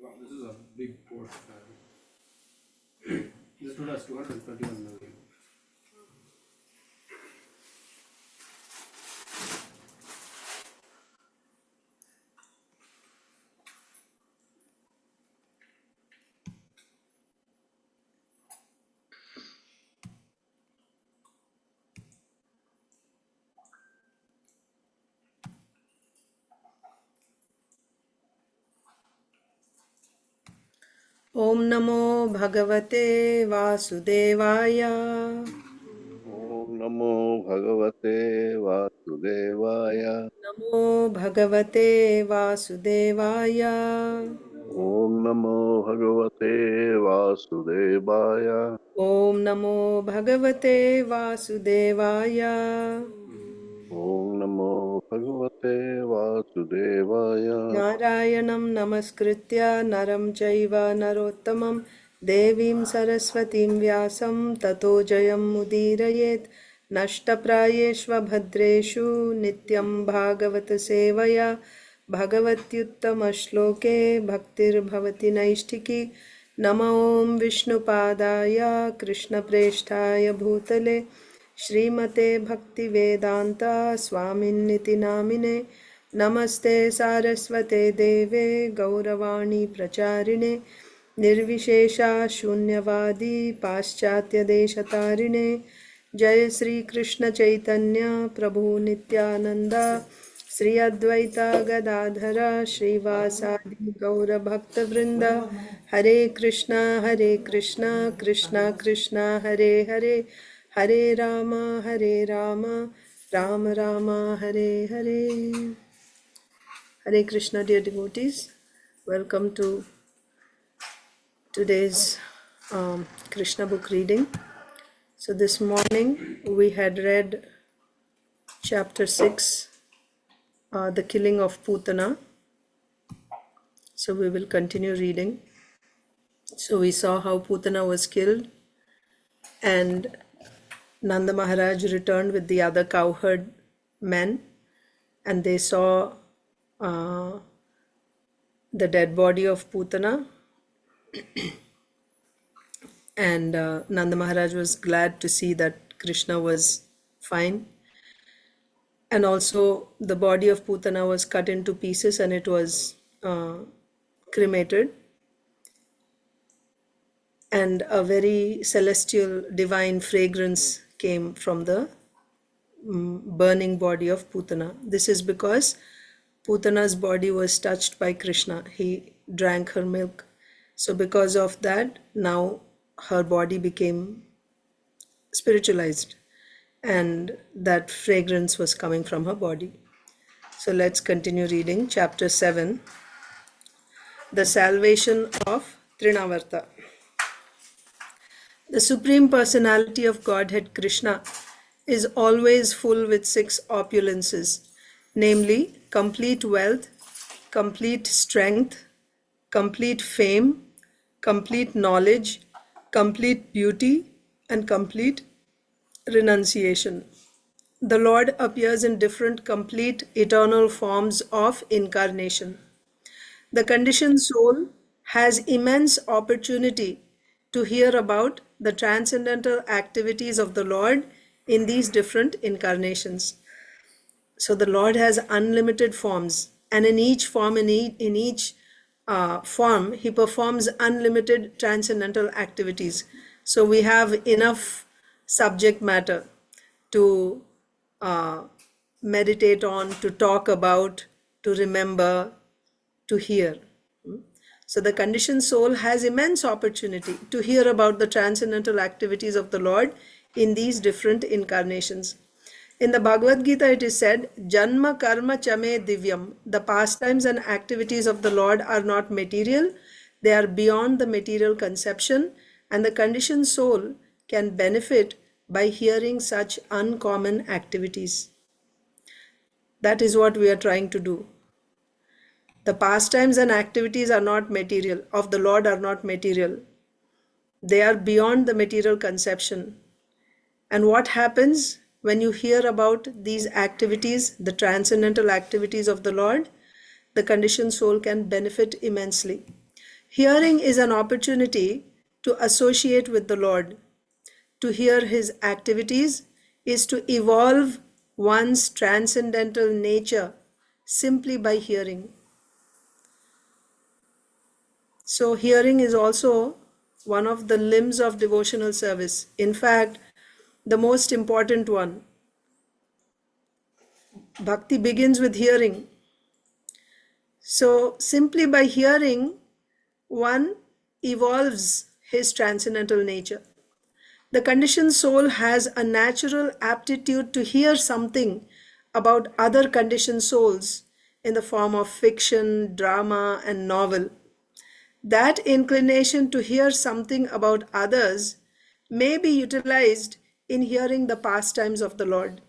Wow, this is a big portion. This one has 231 million. Om Namo Bhagavate Vasudevaya. Om Namo Bhagavate Vasudevaya. Namo Bhagavate Vasudevaya. Om Namo Bhagavate Vasudevaya. Om Namo Bhagavate Vasudevaya. Om Namo Bhagavate Vasudevaya. Narayanam Namaskritya Naram Chaiva Narottamam Devim Saraswatim Vyasam Tato Jayam Mudirayet Nashtaprayeshva Bhadreshu Nityam Bhagavata Sevaya Bhagavatyuttama Shloke Bhaktir Bhavati Naishtiki Nama Om Vishnupadaya Krishna Preshtaya Bhutale Srimate Bhakti Vedanta Swaminiti Namine Namaste Saraswate Deve Gauravani Pracharine Nirvishesha Shunyavadi Paschatya Deshatarine Jai Sri Krishna Chaitanya Prabhu Nityananda Sri Advaita Gadadhara Srivasadi Gaura Bhakta Vrinda Hare Krishna Krishna Krishna Hare Hare Hare Rama Rama Rama Hare Hare. Hare Krishna, dear devotees. Welcome to today's Krishna book reading. So this morning we had read chapter 6, the killing of Putana. So we will continue reading. So we saw how Putana was killed and Nanda Maharaj returned with the other cowherd men and they saw the dead body of Putana, and Nanda Maharaj was glad to see that Krishna was fine. And also the body of Putana was cut into pieces and it was cremated. And a very celestial divine fragrance came from the burning body of Putana. This is because Putana's body was touched by Krishna. He drank her milk. So because of that, now her body became spiritualized and that fragrance was coming from her body. So let's continue reading chapter 7, the salvation of Trṇavarta. The Supreme Personality of Godhead Krishna is always full with 6 opulences, namely complete wealth, complete strength, complete fame, complete knowledge, complete beauty, and complete renunciation. The Lord appears in different complete eternal forms of incarnation. The conditioned soul has immense opportunity to hear about the transcendental activities of the Lord in these different incarnations. So the Lord has unlimited forms, and in each form, in each form, he performs unlimited transcendental activities. So we have enough subject matter to meditate on, to talk about, to remember, to hear. So the conditioned soul has immense opportunity to hear about the transcendental activities of the Lord in these different incarnations. In the Bhagavad Gita it is said, Janma karma chame divyam. The pastimes and activities of the Lord are not material, they are beyond the material conception, and the conditioned soul can benefit by hearing such uncommon activities. That is what we are trying to do. The pastimes and activities are not material, of the Lord are not material. They are beyond the material conception. And what happens when you hear about these activities, the transcendental activities of the Lord? The conditioned soul can benefit immensely. Hearing is an opportunity to associate with the Lord. To hear his activities is to evolve one's transcendental nature simply by hearing. So hearing is also one of the limbs of devotional service. In fact, the most important one. Bhakti begins with hearing. So simply by hearing, one evolves his transcendental nature. The conditioned soul has a natural aptitude to hear something about other conditioned souls in the form of fiction, drama, and novel. That inclination to hear something about others may be utilized in hearing the pastimes of the Lord.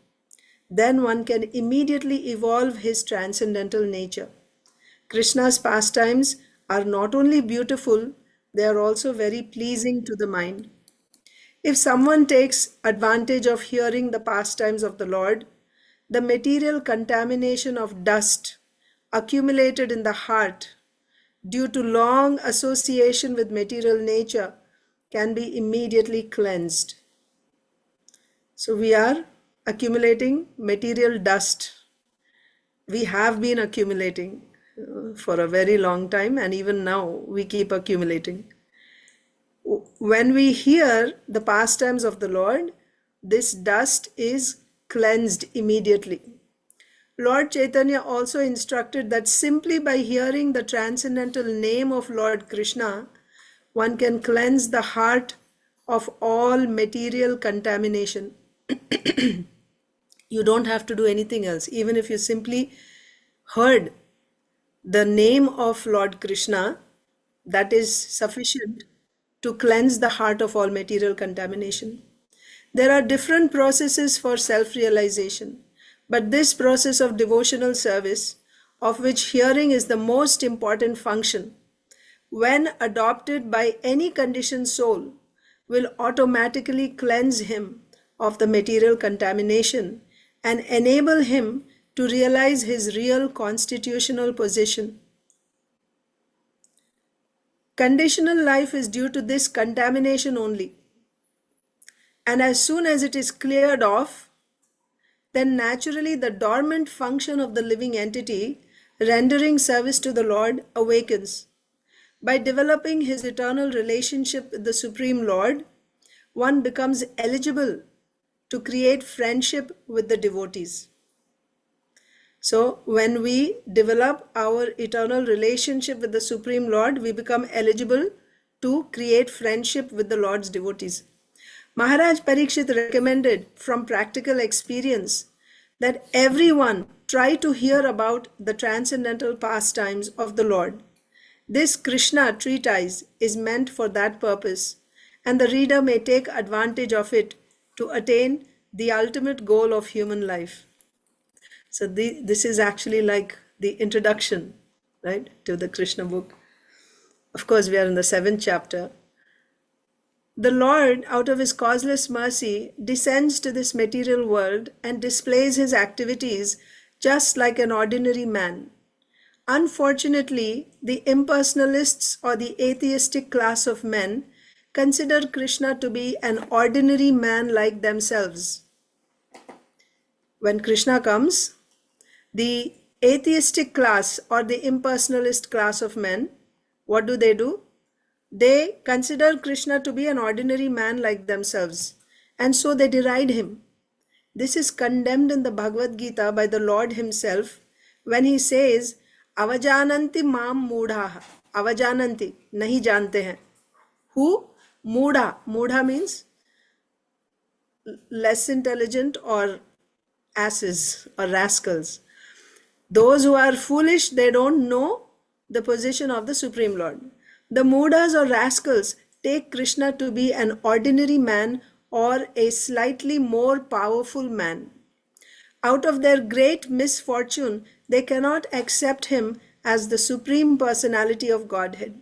Then one can immediately evolve his transcendental nature. Krishna's pastimes are not only beautiful, they are also very pleasing to the mind. If someone takes advantage of hearing the pastimes of the Lord, the material contamination of dust accumulated in the heart due to long association with material nature can be immediately cleansed. So we are accumulating material dust. We have been accumulating for a very long time, and even now we keep accumulating. When we hear the pastimes of the Lord, this dust is cleansed immediately. Lord Chaitanya also instructed that simply by hearing the transcendental name of Lord Krishna, one can cleanse the heart of all material contamination. You don't have to do anything else. Even if you simply heard the name of Lord Krishna, that is sufficient to cleanse the heart of all material contamination. There are different processes for self-realization, but this process of devotional service, of which hearing is the most important function, when adopted by any conditioned soul, will automatically cleanse him of the material contamination and enable him to realize his real constitutional position. Conditional life is due to this contamination only. And as soon as it is cleared off, then naturally the dormant function of the living entity rendering service to the Lord awakens. By developing his eternal relationship with the Supreme Lord, one becomes eligible to create friendship with the devotees. So when we develop our eternal relationship with the Supreme Lord, we become eligible to create friendship with the Lord's devotees. Maharaj Parikshit recommended from practical experience that everyone try to hear about the transcendental pastimes of the Lord. This Krishna treatise is meant for that purpose, and the reader may take advantage of it to attain the ultimate goal of human life. So this is actually like the introduction, right, to the Krsna book. Of course, we are in the 7th chapter. The Lord, out of his causeless mercy, descends to this material world and displays his activities just like an ordinary man. Unfortunately, the impersonalists or the atheistic class of men consider Krishna to be an ordinary man like themselves. When Krishna comes, the atheistic class or the impersonalist class of men, what do? They consider Krishna to be an ordinary man like themselves, and so they deride him. This is condemned in the Bhagavad Gita by the Lord himself when he says, Avajananti mam mudha. Avajananti, nahi jante hain. Who? Mudha. Mudha means less intelligent or asses or rascals. Those who are foolish, they don't know the position of the Supreme Lord. The Mudas or rascals take Krishna to be an ordinary man or a slightly more powerful man. Out of their great misfortune, they cannot accept him as the Supreme Personality of Godhead.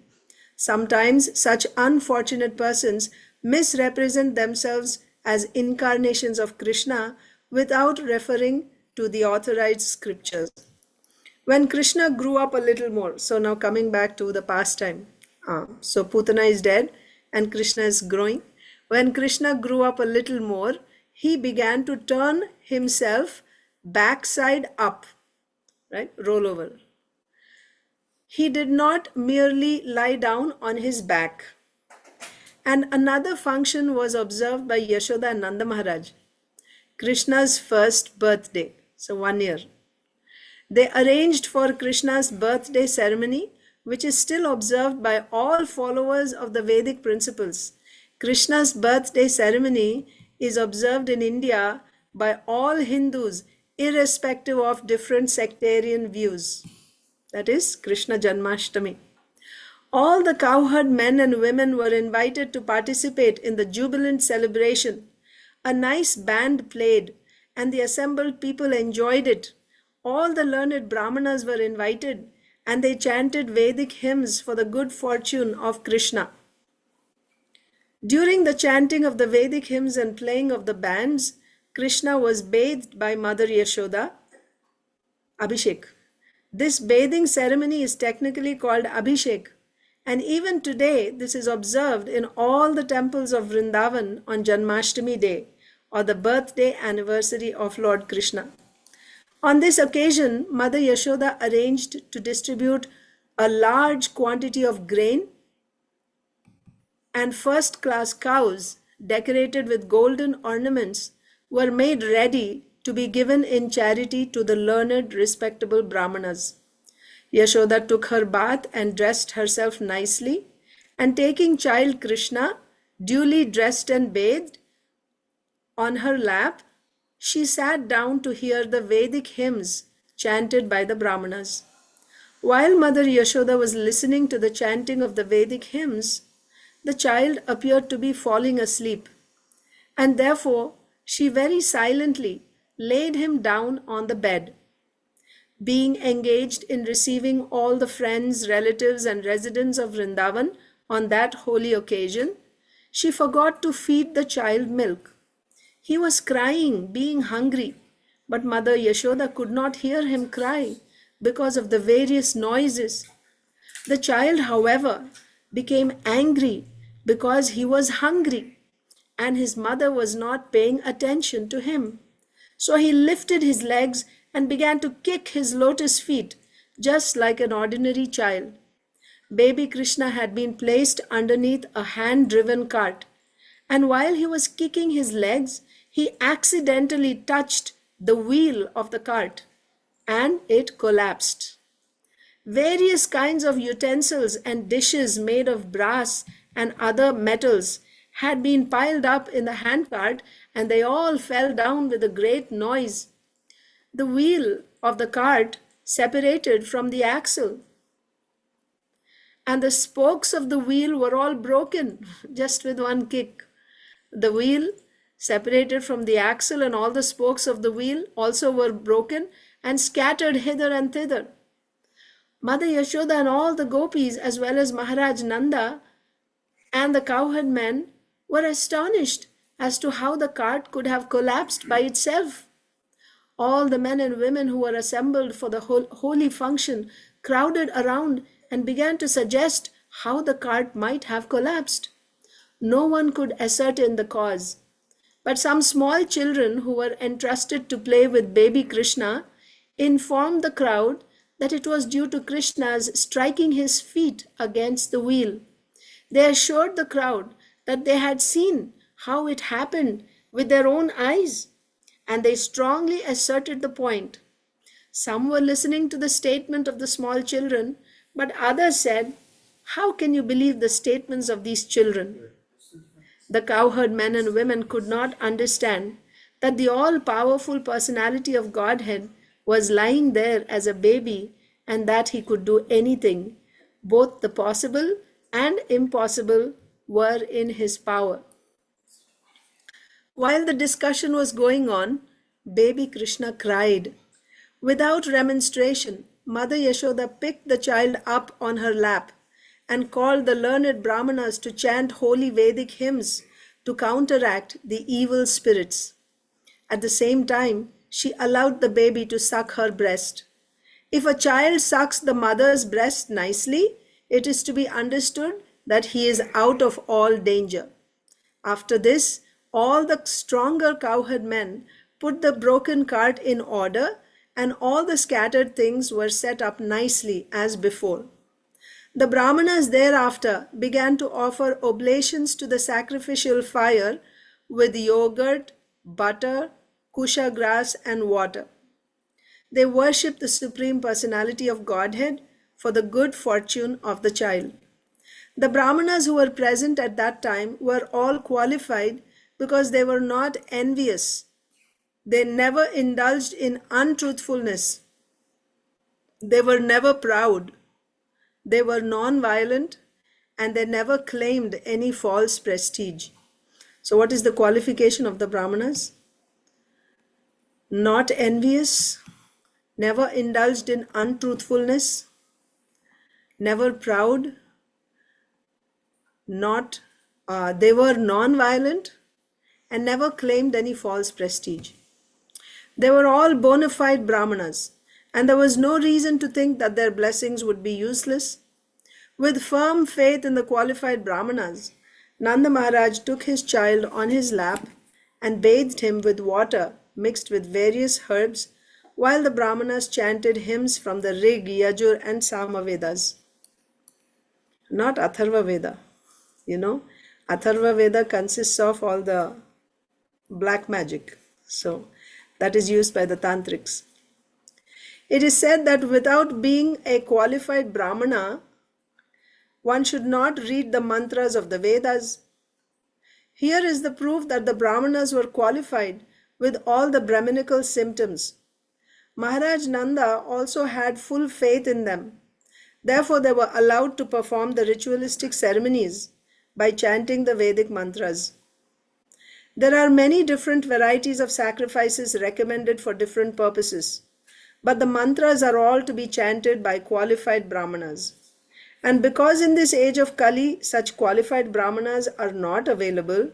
Sometimes such unfortunate persons misrepresent themselves as incarnations of Krishna without referring to the authorized scriptures. When Krishna grew up a little more, so now coming back to the pastime, So Putana is dead and Krishna is growing. When Krishna grew up a little more, he began to turn himself backside up, right? Roll over. He did not merely lie down on his back. And another function was observed by Yashoda and Nanda Maharaj, Krishna's first birthday, so 1 year. They arranged for Krishna's birthday ceremony, which is still observed by all followers of the Vedic principles. Krishna's birthday ceremony is observed in India by all Hindus, irrespective of different sectarian views. That is Krishna Janmashtami. All the cowherd men and women were invited to participate in the jubilant celebration. A nice band played, and the assembled people enjoyed it. All the learned Brahmanas were invited, and they chanted Vedic hymns for the good fortune of Krishna. During the chanting of the Vedic hymns and playing of the bands, Krishna was bathed by Mother Yashoda, Abhishek. This bathing ceremony is technically called Abhishek, and even today this is observed in all the temples of Vrindavan on Janmashtami Day, or the birthday anniversary of Lord Krishna. On this occasion, Mother Yashoda arranged to distribute a large quantity of grain and first-class cows decorated with golden ornaments were made ready to be given in charity to the learned, respectable Brahmanas. Yashoda took her bath and dressed herself nicely, and taking child Krishna, duly dressed and bathed, on her lap, she sat down to hear the Vedic hymns chanted by the Brahmanas. While Mother Yashoda was listening to the chanting of the Vedic hymns, the child appeared to be falling asleep, and therefore she very silently laid him down on the bed. Being engaged in receiving all the friends, relatives, and residents of Vrindavan on that holy occasion, she forgot to feed the child milk. He was crying, being hungry, but Mother Yashoda could not hear him cry because of the various noises. The child, however, became angry because he was hungry and his mother was not paying attention to him. So he lifted his legs and began to kick his lotus feet, just like an ordinary child. Baby Krishna had been placed underneath a hand-driven cart, and while he was kicking his legs, he accidentally touched the wheel of the cart, and it collapsed. Various kinds of utensils and dishes made of brass and other metals had been piled up in the handcart, and they all fell down with a great noise. The wheel of the cart separated from the axle, and the spokes of the wheel were all broken just with one kick. The wheel separated from the axle, and all the spokes of the wheel also were broken and scattered hither and thither. Mother Yashoda and all the gopis, as well as Maharaj Nanda and the cowherd men, were astonished as to how the cart could have collapsed by itself. All the men and women who were assembled for the holy function crowded around and began to suggest how the cart might have collapsed. No one could ascertain the cause, but some small children who were entrusted to play with baby Krishna informed the crowd that it was due to Krishna's striking his feet against the wheel. They assured the crowd that they had seen how it happened with their own eyes, and they strongly asserted the point. Some were listening to the statement of the small children, but others said, "How can you believe the statements of these children?" The cowherd men and women could not understand that the all-powerful personality of Godhead was lying there as a baby, and that he could do anything. Both the possible and impossible were in his power. While the discussion was going on, baby Krishna cried. Without remonstration, Mother Yashoda picked the child up on her lap and called the learned Brahmanas to chant holy Vedic hymns to counteract the evil spirits. At the same time, she allowed the baby to suck her breast. If a child sucks the mother's breast nicely, it is to be understood that he is out of all danger. After this, all the stronger cowherd men put the broken cart in order, and all the scattered things were set up nicely as before. The Brahmanas thereafter began to offer oblations to the sacrificial fire with yogurt, butter, kusha grass, and water. They worshipped the Supreme Personality of Godhead for the good fortune of the child. The Brahmanas who were present at that time were all qualified because they were not envious. They never indulged in untruthfulness. They were never proud. They were non-violent, and they never claimed any false prestige. So what is the qualification of the Brahmanas? Not envious, never indulged in untruthfulness, never proud, they were non-violent, and never claimed any false prestige. They were all bona fide Brahmanas, and there was no reason to think that their blessings would be useless. With firm faith in the qualified Brahmanas, Nanda Maharaj took his child on his lap and bathed him with water mixed with various herbs, while the Brahmanas chanted hymns from the Rig, Yajur, and Samavedas. Not Atharva Veda. Atharva Veda consists of all the black magic. So that is used by the tantrics. It is said that without being a qualified Brahmana, one should not read the mantras of the Vedas. Here is the proof that the Brahmanas were qualified with all the Brahminical symptoms. Maharaj Nanda also had full faith in them. Therefore, they were allowed to perform the ritualistic ceremonies by chanting the Vedic mantras. There are many different varieties of sacrifices recommended for different purposes, but the mantras are all to be chanted by qualified Brahmanas. And because in this age of Kali, such qualified Brahmanas are not available,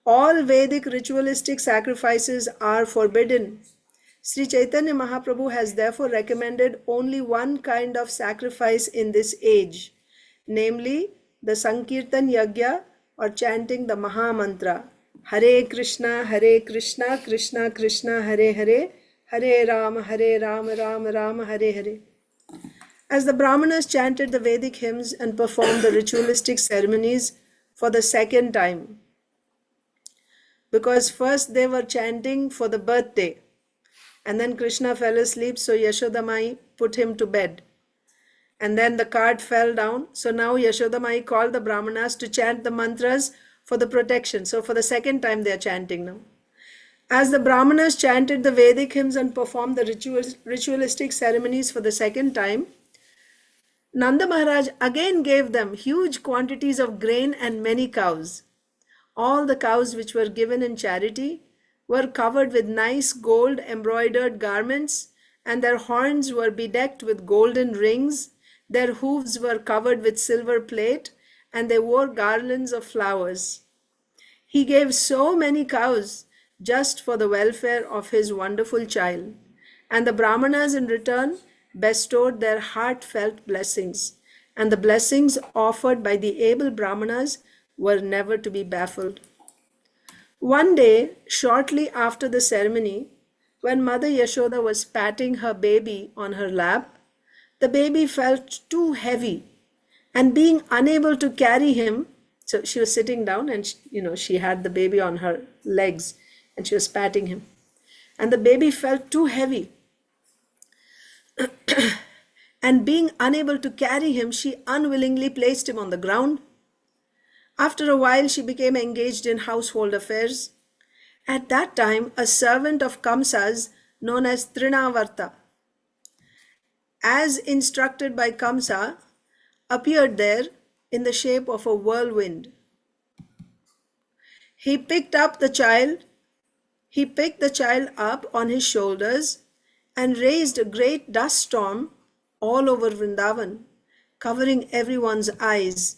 all Vedic ritualistic sacrifices are forbidden. Sri Chaitanya Mahaprabhu has therefore recommended only one kind of sacrifice in this age, namely the Sankirtan Yagya, or chanting the Maha Mantra, Hare Krishna, Krishna Krishna, Hare Hare, Hare Rama, Rama Rama, Hare Hare. As the Brahmanas chanted the Vedic hymns and performed the ritualistic ceremonies for the second time, because first they were chanting for the birthday, and then Krishna fell asleep, so Yasodamayi put him to bed. And then the cart fell down, so now Yasodamayi called the Brahmanas to chant the mantras for the protection. So for the second time they are chanting now. As the Brahmanas chanted the Vedic hymns and performed the ritualistic ceremonies for the second time, Nanda Maharaj again gave them huge quantities of grain and many cows. All the cows which were given in charity were covered with nice gold embroidered garments, and their horns were bedecked with golden rings, their hooves were covered with silver plate, and they wore garlands of flowers. He gave so many cows just for the welfare of his wonderful child, and the Brahmanas in return bestowed their heartfelt blessings, and the blessings offered by the able Brahmanas were never to be baffled. One day, shortly after the ceremony, when Mother Yasoda was patting her baby on her lap, the baby felt too heavy, and being unable to carry him, so she was sitting down and she had the baby on her legs and she was patting him, and the baby felt too heavy. And being unable to carry him, she unwillingly placed him on the ground. After a while, she became engaged in household affairs. At that time, a servant of Kamsa's, known as Trnavarta, as instructed by Kamsa, appeared there in the shape of a whirlwind. He picked the child up on his shoulders and raised a great dust storm all over Vrindavan, covering everyone's eyes.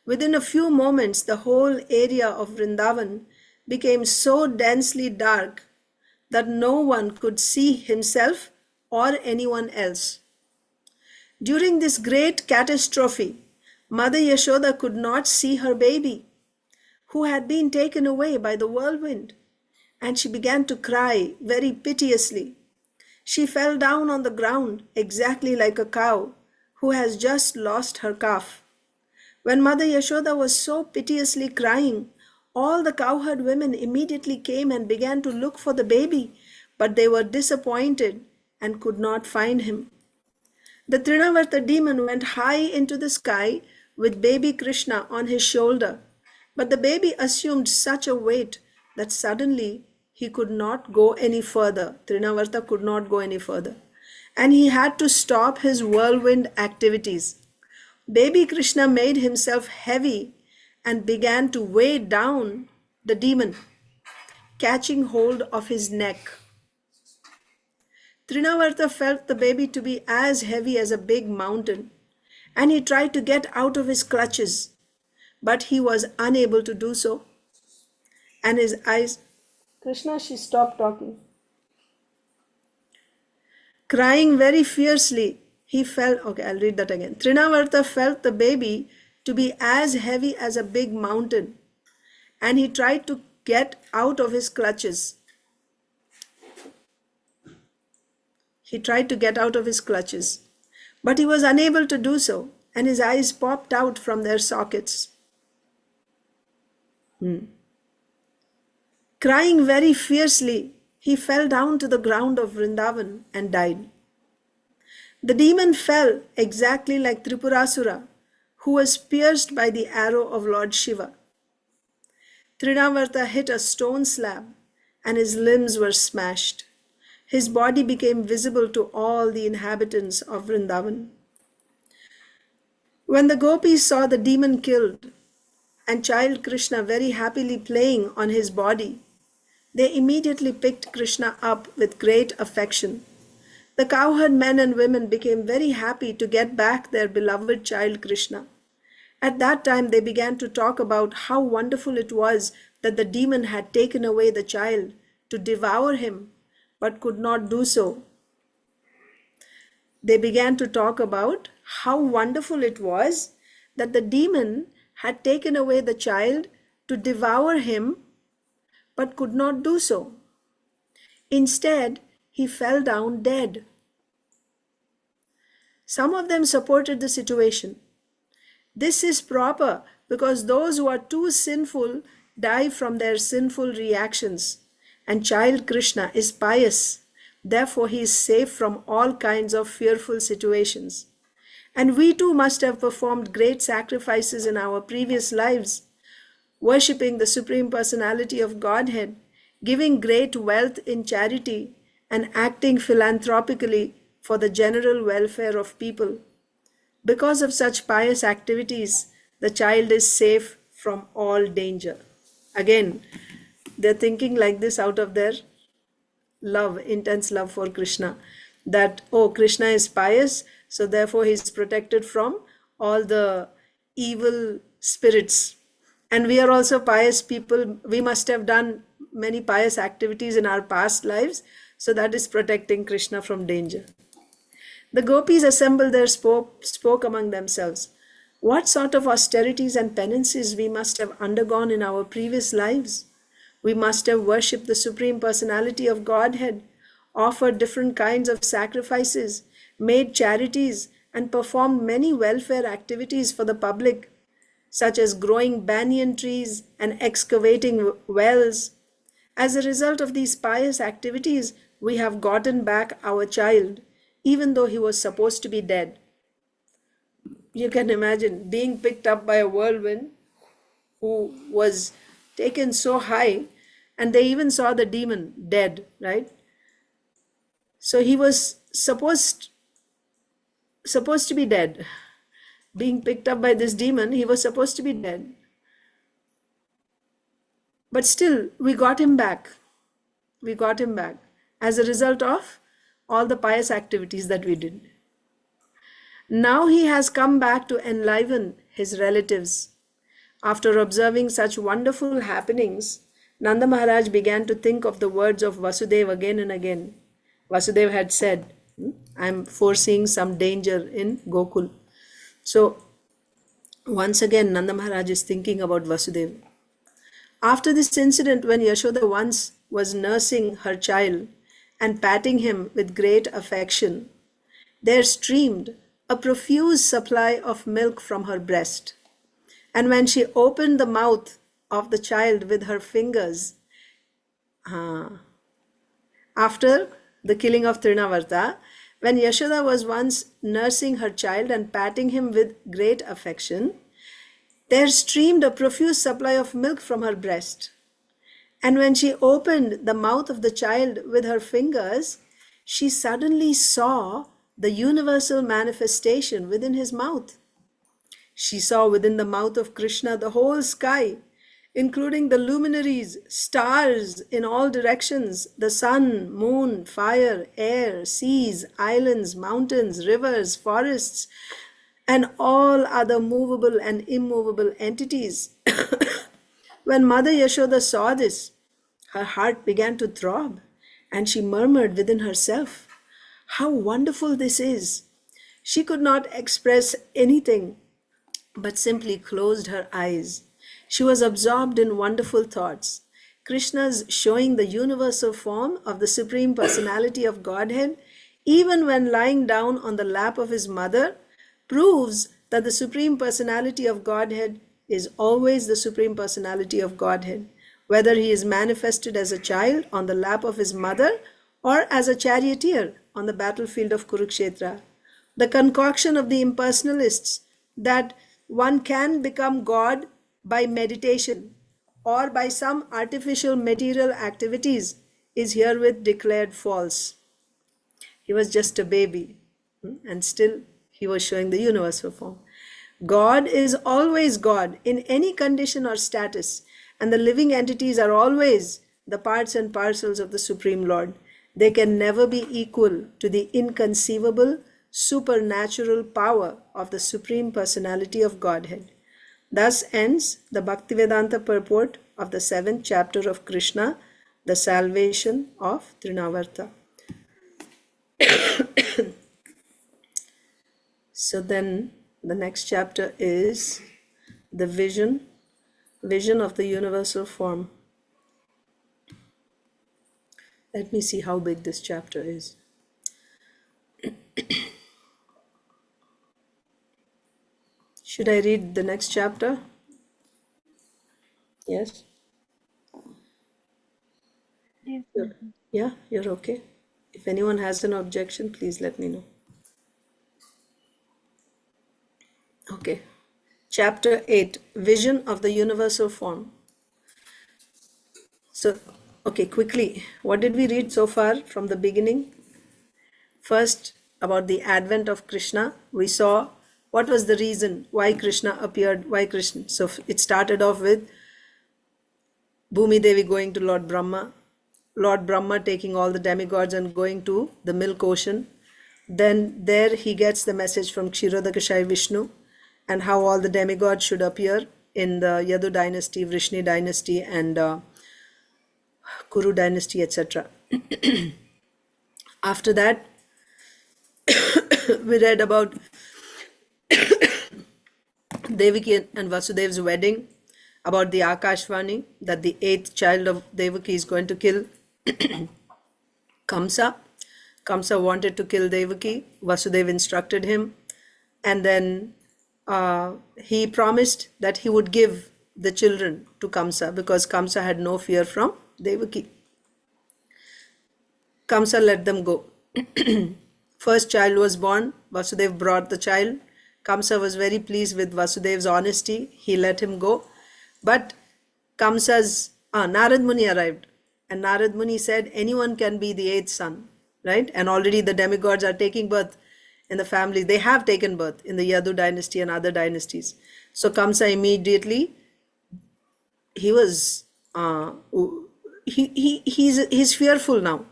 Within a few moments, the whole area of Vrindavan became so densely dark that no one could see himself or anyone else. During this great catastrophe, Mother Yashoda could not see her baby, who had been taken away by the whirlwind, and she began to cry very piteously. She fell down on the ground exactly like a cow who has just lost her calf. When Mother Yashoda was so piteously crying, all the cowherd women immediately came and began to look for the baby, but they were disappointed and could not find him. The Trnavarta demon went high into the sky with baby Krishna on his shoulder, but the baby assumed such a weight that suddenly he could not go any further. Trnavarta could not go any further, and he had to stop his whirlwind activities. Baby Krishna made himself heavy and began to weigh down the demon, catching hold of his neck. Trnavarta felt the baby to be as heavy as a big mountain, and he tried to get out of his clutches, but he was unable to do so. And his eyes... Krishna, she stopped talking. Crying very fiercely, he felt... Okay, I'll read that again. Trnavarta felt the baby to be as heavy as a big mountain, and he tried to get out of his clutches. He tried to get out of his clutches, but he was unable to do so, and his eyes popped out from their sockets. Crying very fiercely, he fell down to the ground of Vrindavan and died. The demon fell exactly like Tripurasura, who was pierced by the arrow of Lord Shiva. Trnavarta hit a stone slab, and his limbs were smashed. His body became visible to all the inhabitants of Vrindavan. When the gopis saw the demon killed and child Krishna very happily playing on his body, they immediately picked Krishna up with great affection. The cowherd men and women became very happy to get back their beloved child Krishna. At that time, they began to talk about how wonderful it was that the demon had taken away the child to devour him, but could not do so. They began to talk about how wonderful it was that the demon had taken away the child to devour him, but could not do so. Instead, he fell down dead. Some of them supported the situation. This is proper because those who are too sinful die from their sinful reactions, and child Krishna is pious. Therefore, he is safe from all kinds of fearful situations. And we too must have performed great sacrifices in our previous lives, worshipping the Supreme Personality of Godhead, giving great wealth in charity, and acting philanthropically for the general welfare of people. Because of such pious activities, the child is safe from all danger. Again, they're thinking like this out of their love, intense love for Krishna, that, oh, Krishna is pious, so therefore he is protected from all the evil spirits. And we are also pious people. We must have done many pious activities in our past lives, so that is protecting Krishna from danger. The gopis assembled there, spoke among themselves. What sort of austerities and penances we must have undergone in our previous lives? We must have worshipped the Supreme Personality of Godhead, offered different kinds of sacrifices, made charities, and performed many welfare activities for the public, such as growing banyan trees and excavating wells. As a result of these pious activities, we have gotten back our child, even though he was supposed to be dead. You can imagine being picked up by a whirlwind who was taken so high, and they even saw the demon dead, right? So he was supposed to be dead. Being picked up by this demon, he was supposed to be dead. But still, we got him back. We got him back as a result of all the pious activities that we did. Now he has come back to enliven his relatives. After observing such wonderful happenings, Nanda Maharaj began to think of the words of Vasudeva again and again. Vasudeva had said, I'm foreseeing some danger in Gokul. So once again, Nanda Maharaj is thinking about Vasudeva. After this incident, when Yashoda once was nursing her child and patting him with great affection, there streamed a profuse supply of milk from her breast. And when she opened the mouth of the child with her fingers, after the killing of Trnavarta, when Yashoda was once nursing her child and patting him with great affection, there streamed a profuse supply of milk from her breast. And when she opened the mouth of the child with her fingers, she suddenly saw the universal manifestation within his mouth. She saw within the mouth of Krishna the whole sky, including the luminaries, stars in all directions, the sun, moon, fire, air, seas, islands, mountains, rivers, forests, and all other movable and immovable entities. When Mother Yashoda saw this, her heart began to throb, and she murmured within herself, "How wonderful this is!" She could not express anything, but simply closed her eyes. She was absorbed in wonderful thoughts. Krishna's showing the universal form of the Supreme Personality of Godhead, even when lying down on the lap of his mother, proves that the Supreme Personality of Godhead is always the Supreme Personality of Godhead, whether he is manifested as a child on the lap of his mother or as a charioteer on the battlefield of Kurukshetra. The concoction of the impersonalists that one can become God by meditation or by some artificial material activities is herewith declared false. He was just a baby, and still he was showing the universal form. God is always God in any condition or status, and the living entities are always the parts and parcels of the Supreme Lord. They can never be equal to the inconceivable, supernatural power of the Supreme Personality of Godhead. Thus ends the Bhaktivedanta purport of the 7th chapter of Krishna, the salvation of Trṇāvarta. So then the next chapter is the vision of the universal form. Let me see how big this chapter is. Should I read the next chapter? Yes? Yeah, you're okay. If anyone has an objection, please let me know. Okay. Chapter 8, Vision of the Universal Form. So, okay, quickly, what did we read so far from the beginning? First, about the advent of Krishna, we saw what was the reason why Krishna appeared, why Krishna. So it started off with Bhumi Devi going to Lord Brahma taking all the demigods and going to the milk ocean. Then there he gets the message from Kshirodakashayi Vishnu and how all the demigods should appear in the Yadu dynasty, Vrishni dynasty, and Kuru dynasty, etc. After that, we read about Devaki and Vasudev's wedding, about the Akashvani, that the 8th child of Devaki is going to kill Kamsa. Kamsa wanted to kill Devaki. Vasudeva instructed him. And then he promised that he would give the children to Kamsa because Kamsa had no fear from Devaki. Kamsa let them go. First child was born. Vasudeva brought the child. Kamsa was very pleased with Vasudeva's honesty. He let him go. But Kamsa's Narad Muni arrived. And Narad Muni said, anyone can be the 8th son, right? And already the demigods are taking birth in the family. They have taken birth in the Yadu dynasty and other dynasties. So Kamsa immediately, he's fearful now.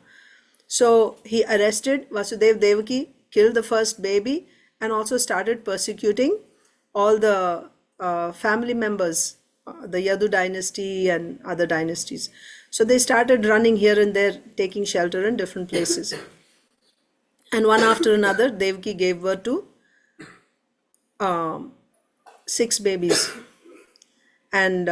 So he arrested Vasudeva Devaki, killed the first baby, and also started persecuting all the family members, the Yadu dynasty and other dynasties. So they started running here and there, taking shelter in different places. And one after another, Devaki gave birth to 6 babies, and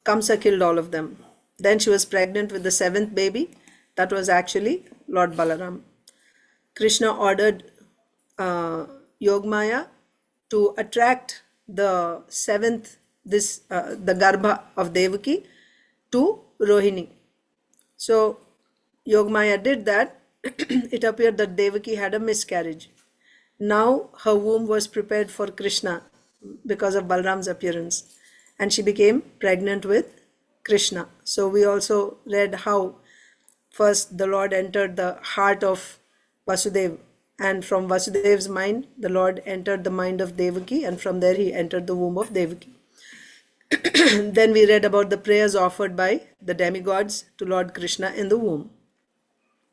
Kamsa killed all of them. Then she was pregnant with the 7th baby. That was actually Lord Balaram. Krishna ordered Yogamaya to attract the 7th, the Garbha of Devaki, to Rohini. So Yogamaya did that. It appeared that Devaki had a miscarriage. Now her womb was prepared for Krishna because of Balram's appearance, and she became pregnant with Krishna. So we also read how first the Lord entered the heart of Vasudeva, and from Vasudev's mind the Lord entered the mind of Devaki, and from there he entered the womb of Devaki. Then we read about the prayers offered by the demigods to Lord Krishna in the womb.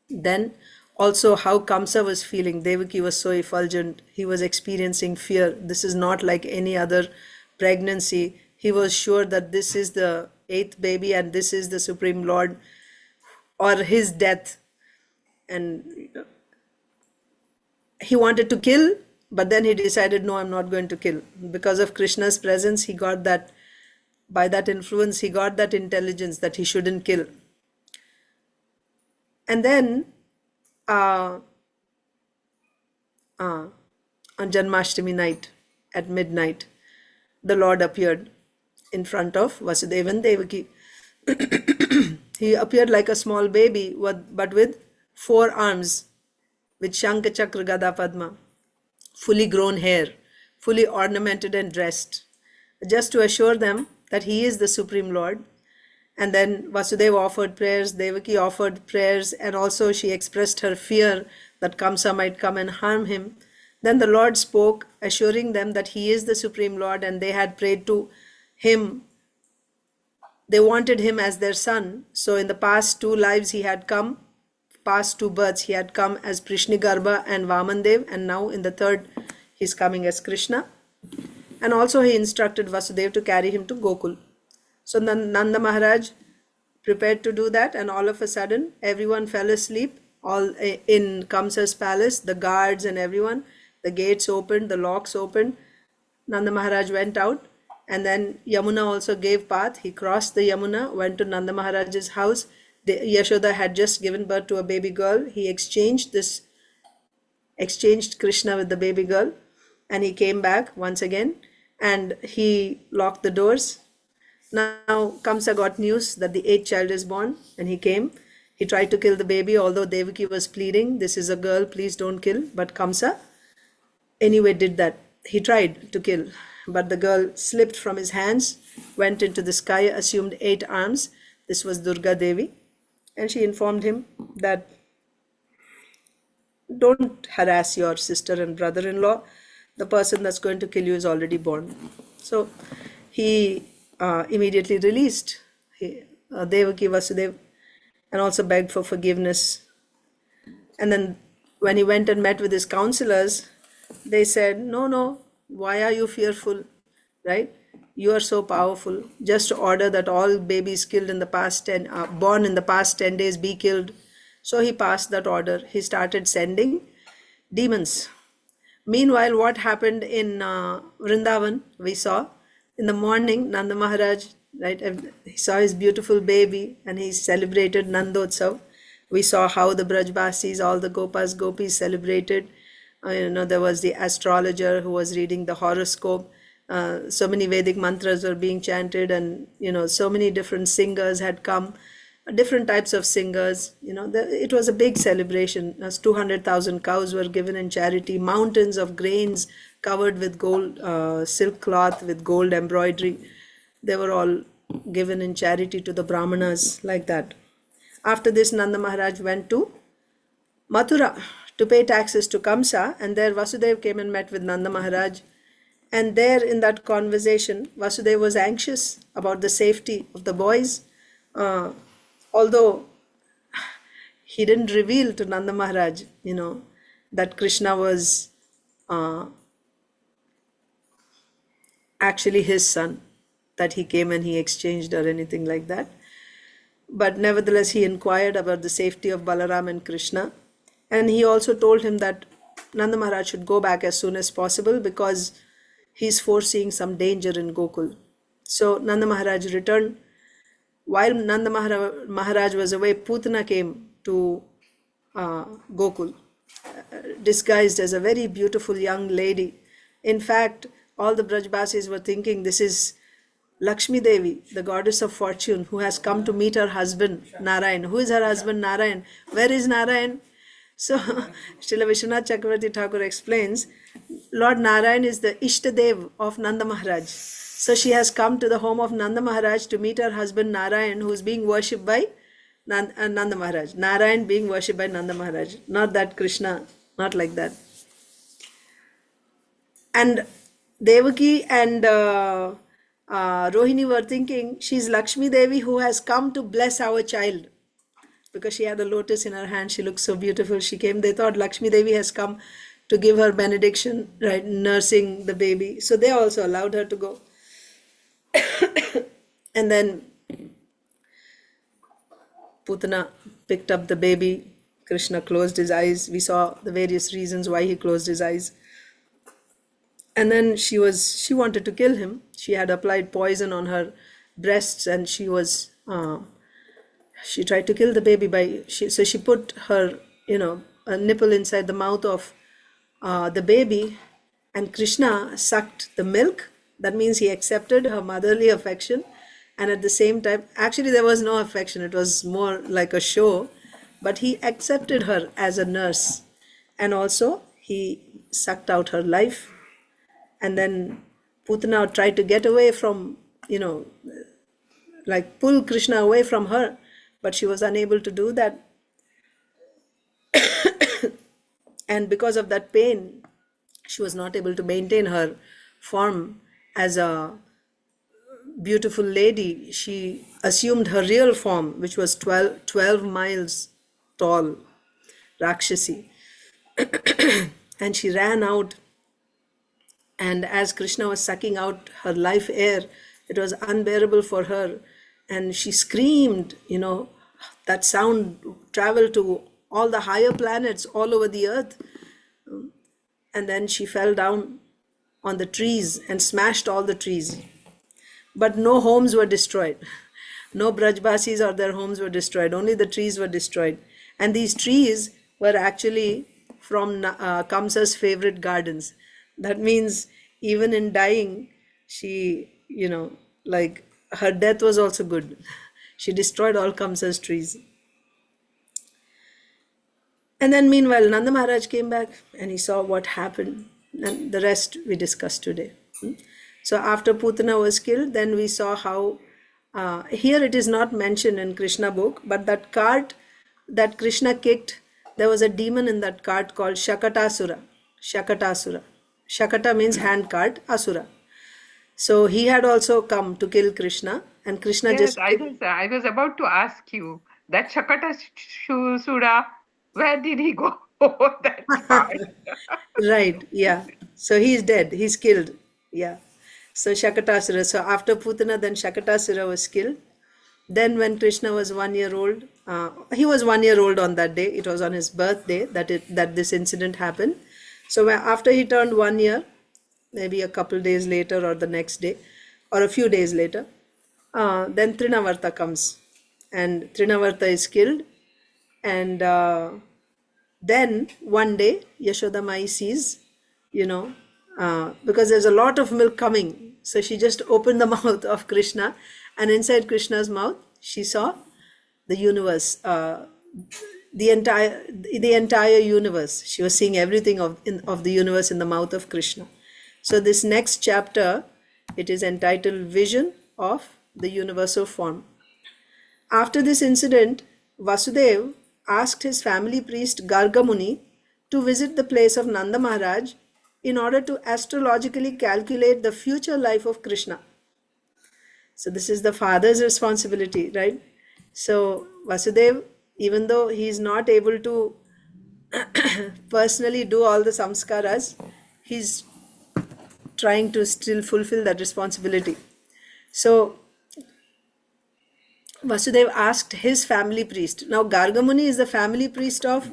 Then also how Kamsa was feeling. Devaki was so effulgent. He was experiencing fear. This is not like any other pregnancy. He was sure that this is the 8th baby and this is the Supreme Lord, or his death. And he wanted to kill, but then he decided, no, I'm not going to kill. Because of Krishna's presence, he got that, by that influence, he got that intelligence that he shouldn't kill. And then on Janmashtami night at midnight, the Lord appeared in front of Vasudeva and Devaki. He appeared like a small baby, but with 4 arms, with Shankha Chakra Gada Padma, fully grown hair, fully ornamented and dressed, just to assure them that he is the Supreme Lord. And then Vasudeva offered prayers, Devaki offered prayers, and also she expressed her fear that Kamsa might come and harm him. Then the Lord spoke, assuring them that he is the Supreme Lord, and they had prayed to him. They wanted him as their son. So in the past 2 lives he had come, past 2 births he had come as Prishnigarbha and Vamandev, and now in the 3rd he's coming as Krishna. And also he instructed Vasudeva to carry him to Gokul. So Nanda Maharaj prepared to do that, and all of a sudden everyone fell asleep, all in Kamsa's palace, the guards and everyone. The gates opened, the locks opened. Nanda Maharaj went out, and then Yamuna also gave path. He crossed the Yamuna, went to Nanda Maharaj's house. Yasoda had just given birth to a baby girl. He exchanged Krishna with the baby girl, and he came back once again, and he locked the doors. Now Kamsa got news that the 8th child is born, and he came. He tried to kill the baby, although Devaki was pleading, this is a girl, please don't kill. But Kamsa anyway did that. He tried to kill, but the girl slipped from his hands, went into the sky, assumed 8 arms. This was Durga Devi, and she informed him that don't harass your sister and brother-in-law. The person that's going to kill you is already born. So he immediately released Devaki, Vasudeva, and also begged for forgiveness. And then when he went and met with his counselors, they said, no, why are you fearful, right? You are so powerful. Just order that all babies killed in the past born in the past 10 days be killed. So he passed that order. He started sending demons. Meanwhile, what happened in Vrindavan, we saw in the morning, Nanda Maharaj, right, he saw his beautiful baby and he celebrated Nandotsav. We saw how the Brajbasis, all the Gopas, Gopis celebrated. There was the astrologer who was reading the horoscope. So many Vedic mantras were being chanted, and so many different singers had come, different types of singers. It was a big celebration. 200,000 cows were given in charity, mountains of grains covered with gold, silk cloth with gold embroidery. They were all given in charity to the Brahmanas, like that. After this, Nanda Maharaj went to Mathura to pay taxes to Kamsa, and there Vasudeva came and met with Nanda Maharaj. And there in that conversation, Vasudeva was anxious about the safety of the boys, although he didn't reveal to Nanda Maharaj, that Krishna was actually his son, that he came and he exchanged or anything like that. But nevertheless, he inquired about the safety of Balaram and Krishna. And he also told him that Nanda Maharaj should go back as soon as possible because he's foreseeing some danger in Gokul. So Nanda Maharaj returned. While Nanda Maharaj was away, Putana came to Gokul, disguised as a very beautiful young lady. In fact, all the Brajbasis were thinking this is Lakshmi Devi, the goddess of fortune, who has come to meet her husband Narayan. Who is her husband Narayan? Where is Narayan? So Srila Vishwanath Chakravarti Thakur explains, Lord Narayan is the Ishtadev of Nanda Maharaj. So she has come to the home of Nanda Maharaj to meet her husband Narayan, who is being worshipped by Nanda Maharaj. Narayan being worshipped by Nanda Maharaj. Not that Krishna, not like that. And Devaki and Rohini were thinking, she's Lakshmi Devi who has come to bless our child. Because she had a lotus in her hand, she looked so beautiful. She came, they thought Lakshmi Devi has come to give her benediction, right, nursing the baby. So they also allowed her to go. And then Putana picked up the baby. Krishna closed his eyes. We saw the various reasons why he closed his eyes. And then she wanted to kill him. She had applied poison on her breasts, and she tried to kill the baby so she put her, a nipple inside the mouth of the baby, and Krishna sucked the milk. That means he accepted her motherly affection, and at the same time, actually there was no affection, it was more like a show, but he accepted her as a nurse, and also he sucked out her life. And then Putana tried to get away from, pull Krishna away from her, but she was unable to do that. And because of that pain, she was not able to maintain her form as a beautiful lady. She assumed her real form, which was 12 miles tall, Rakshasi. And she ran out. And as Krishna was sucking out her life air, it was unbearable for her. And she screamed, that sound traveled to all the higher planets all over the earth. And then she fell down on the trees and smashed all the trees. But no homes were destroyed. No Brajbasis or their homes were destroyed. Only the trees were destroyed. And these trees were actually from Kamsa's favorite gardens. That means even in dying, she, her death was also good. She destroyed all Kamsa's trees. And then meanwhile, Nanda Maharaj came back and he saw what happened. And the rest we discussed today. So after Putana was killed, then we saw how, here it is not mentioned in Krsna Book, but that cart that Krishna kicked, there was a demon in that cart called Sakatasura. Sakatasura. Shakata means hand cart, Asura. So he had also come to kill Krishna, and Krishna Yes, I was about to ask you that Sakatasura, where did he go? That part. Right, yeah. So he's dead, he's killed. Yeah. So Shakatasura. So after Putana, then Shakatasura was killed. Then when Krishna was 1 year old, he was 1 year old on that day. It was on his birthday that this incident happened. So after he turned 1 year, maybe a couple days later or the next day, or a few days later, then Trnavarta comes. And Trnavarta is killed. And then one day, Yasodamayi sees, because there's a lot of milk coming. So she just opened the mouth of Krishna, and inside Krishna's mouth, she saw the universe, the entire universe. She was seeing everything of the universe in the mouth of Krishna. So this next chapter, it is entitled Vision of the Universal Form. After this incident, Vasudeva asked his family priest Garga Muni to visit the place of Nanda Maharaj in order to astrologically calculate the future life of Krishna. So this is the father's responsibility, right? So Vasudeva, even though he is not able to personally do all the samskaras, he's trying to still fulfill that responsibility. So Vasudeva asked his family priest. Now Gargamuni is the family priest of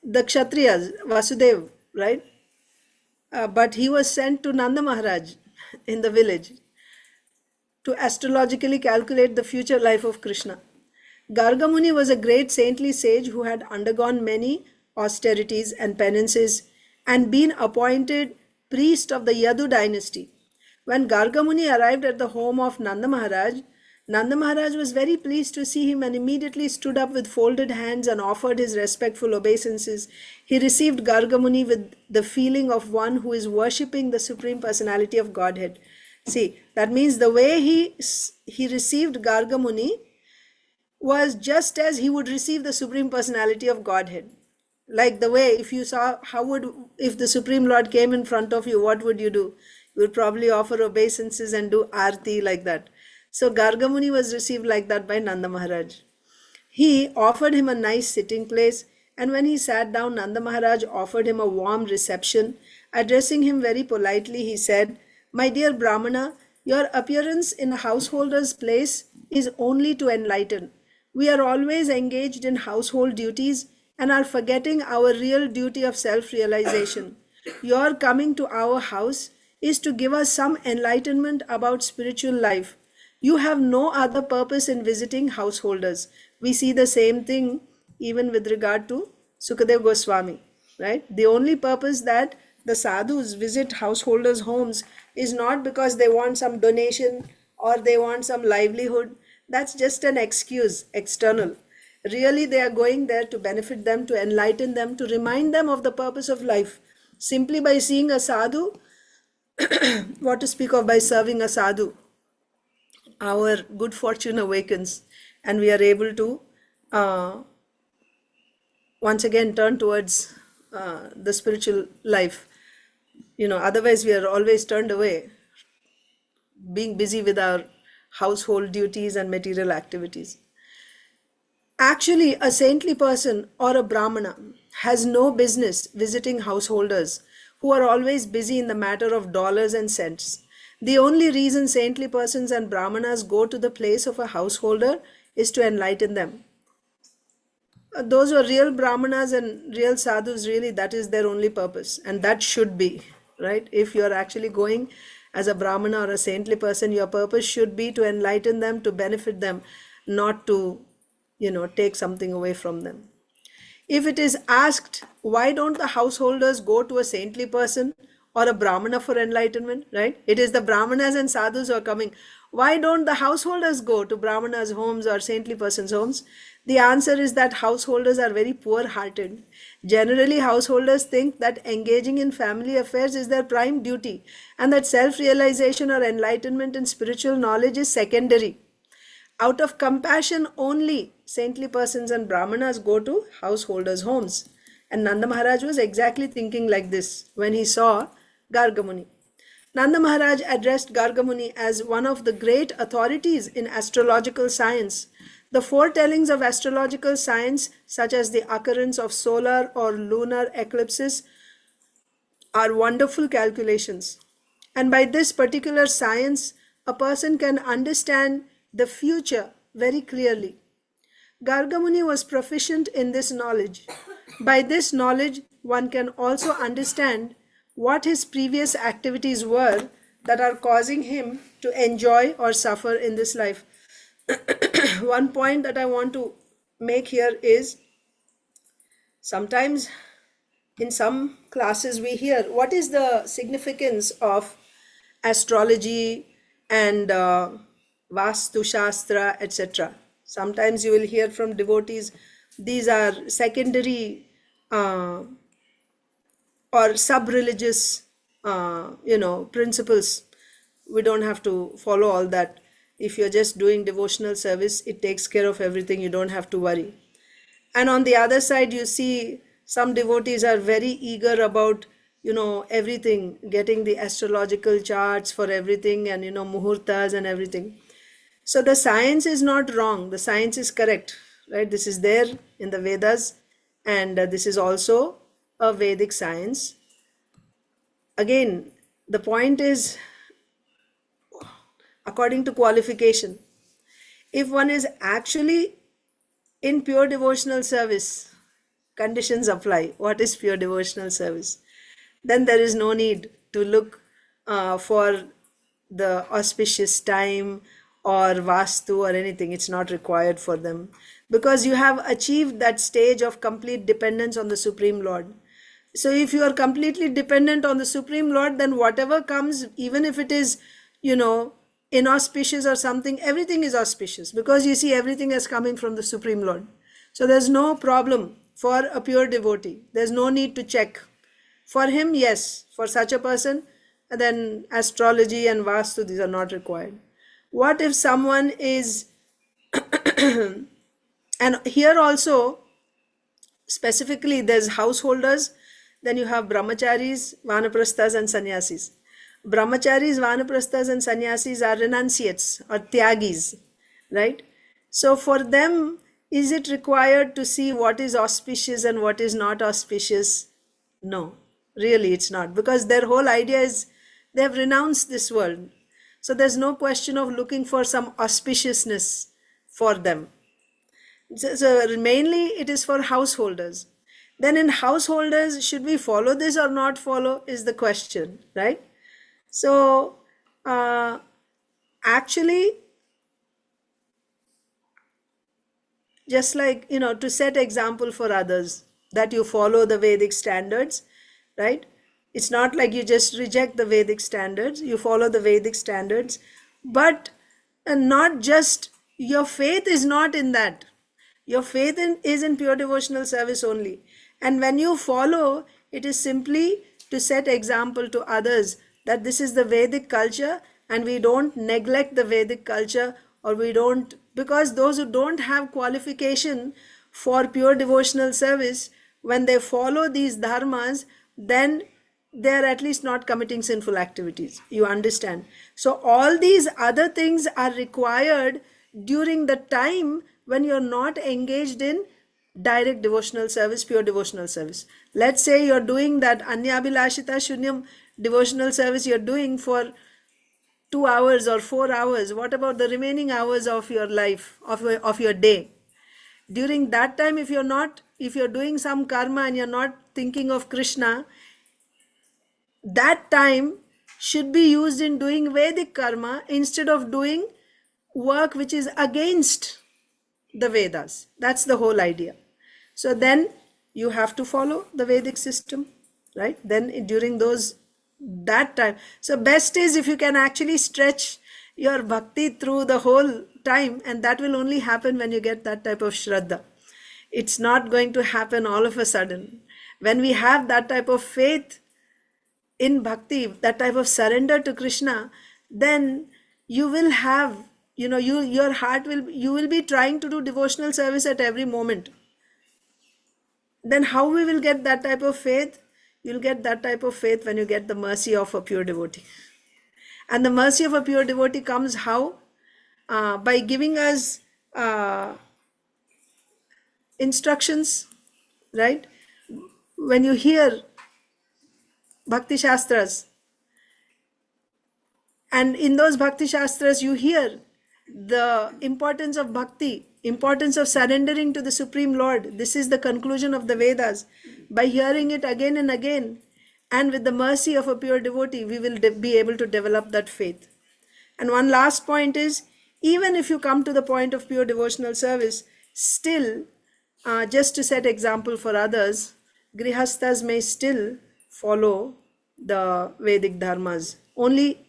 the Kshatriyas, Vasudeva, right? But he was sent to Nanda Maharaj in the village to astrologically calculate the future life of Krishna. Garga Muni was a great saintly sage who had undergone many austerities and penances and been appointed priest of the Yadu dynasty. When Garga Muni arrived at the home of Nanda Maharaj was very pleased to see him and immediately stood up with folded hands and offered his respectful obeisances. He received Garga Muni with the feeling of one who is worshipping the Supreme Personality of Godhead. See, that means the way he received Garga Muni was just as he would receive the Supreme Personality of Godhead. Like the way, if you saw, if the Supreme Lord came in front of you, what would you do? You would probably offer obeisances and do arti like that. So Garga Muni was received like that by Nanda Maharaj. He offered him a nice sitting place, and when he sat down, Nanda Maharaj offered him a warm reception. Addressing him very politely, he said, "My dear Brahmana, your appearance in a householder's place is only to enlighten. We are always engaged in household duties and are forgetting our real duty of self-realization. Your coming to our house is to give us some enlightenment about spiritual life. You have no other purpose in visiting householders." We see the same thing even with regard to Sukadev Goswami, right? The only purpose that the sadhus visit householders' homes is not because they want some donation or they want some livelihood. That's just an excuse, external. Really, they are going there to benefit them, to enlighten them, to remind them of the purpose of life. Simply by seeing a sadhu, what to speak of by serving a sadhu, our good fortune awakens and we are able to once again turn towards the spiritual life. Otherwise we are always turned away, being busy with our household duties and material activities. Actually, a saintly person or a brahmana has no business visiting householders who are always busy in the matter of dollars and cents. The only reason saintly persons and brahmanas go to the place of a householder is to enlighten them. Those who are real brahmanas and real sadhus, really, that is their only purpose, and that should be, right? If you are actually going as a brahmana or a saintly person, your purpose should be to enlighten them, to benefit them, not to, take something away from them. If it is asked, why don't the householders go to a saintly person or a brahmana for enlightenment, right? It is the brahmanas and sadhus who are coming. Why don't the householders go to brahmanas' homes or saintly persons' homes? The answer is that householders are very poor-hearted. Generally, householders think that engaging in family affairs is their prime duty and that self-realization or enlightenment in spiritual knowledge is secondary. Out of compassion only, saintly persons and brahmanas go to householders' homes. And Nanda Maharaj was exactly thinking like this when he saw Garga Muni. Nanda Maharaj addressed Garga Muni as one of the great authorities in astrological science. The foretellings of astrological science, such as the occurrence of solar or lunar eclipses, are wonderful calculations. And by this particular science, a person can understand the future very clearly. Garga Muni was proficient in this knowledge. By this knowledge, one can also understand what his previous activities were that are causing him to enjoy or suffer in this life. One point that I want to make here is, sometimes in some classes we hear, what is the significance of astrology and Vastu Shastra, etc. Sometimes you will hear from devotees, these are secondary or sub-religious, principles. We don't have to follow all that. If you're just doing devotional service, it takes care of everything. You don't have to worry. And on the other side, you see some devotees are very eager about, everything, getting the astrological charts for everything and, muhurtas and everything. So the science is not wrong. The science is correct, right? This is there in the Vedas, and this is also a Vedic science. Again, the point is, according to qualification, if one is actually in pure devotional service, conditions apply. What is pure devotional service? Then there is no need to look for the auspicious time or vastu or anything. It's not required for them, because you have achieved that stage of complete dependence on the Supreme Lord. So if you are completely dependent on the Supreme Lord, then whatever comes, even if it is, inauspicious or something, everything is auspicious, because you see everything is coming from the Supreme Lord. So there's no problem for a pure devotee. There's no need to check. For him, yes, for such a person, then astrology and vastu, these are not required. What if someone is, and here also, specifically there's householders, then you have brahmacharis, vanaprasthas and sannyasis. Brahmacharis, vanaprasthas and sannyasis are renunciates or tyagis, right? So for them, is it required to see what is auspicious and what is not auspicious? No, really it's not, because their whole idea is they have renounced this world. So there's no question of looking for some auspiciousness for them. So mainly it is for householders. Then in householders, should we follow this or not follow is the question, right? So actually, just like, to set example for others, that you follow the Vedic standards, right? It's not like you just reject the Vedic standards, you follow the Vedic standards, but not just, your faith is not in that. Your faith is in pure devotional service only. And when you follow, it is simply to set example to others that this is the Vedic culture, and we don't neglect the Vedic culture, or we don't, because those who don't have qualification for pure devotional service, when they follow these dharmas, then they're at least not committing sinful activities. You understand? So all these other things are required during the time when you're not engaged in direct devotional service, pure devotional service. Let's say you're doing that Anyabhilashita Shunyam devotional service you're doing for 2 hours or 4 hours. What about the remaining hours of your life, of your day? During that time, if you're doing some karma and you're not thinking of Krishna, that time should be used in doing Vedic karma instead of doing work which is against the Vedas. That's the whole idea. So then you have to follow the Vedic system, right? Then during that time. So best is if you can actually stretch your bhakti through the whole time, and that will only happen when you get that type of shraddha. It's not going to happen all of a sudden. When we have that type of faith in bhakti, that type of surrender to Krishna, then you will have, your heart you will be trying to do devotional service at every moment. Then how we will get that type of faith? You'll get that type of faith when you get the mercy of a pure devotee. And the mercy of a pure devotee comes how? By giving us instructions, right? When you hear Bhakti Shastras, and in those Bhakti Shastras you hear the importance of bhakti, importance of surrendering to the Supreme Lord. This is the conclusion of the Vedas. By hearing it again and again, and with the mercy of a pure devotee, we will be able to develop that faith. And one last point is, even if you come to the point of pure devotional service, still, just to set example for others, Grihasthas may still follow the Vedic dharmas, only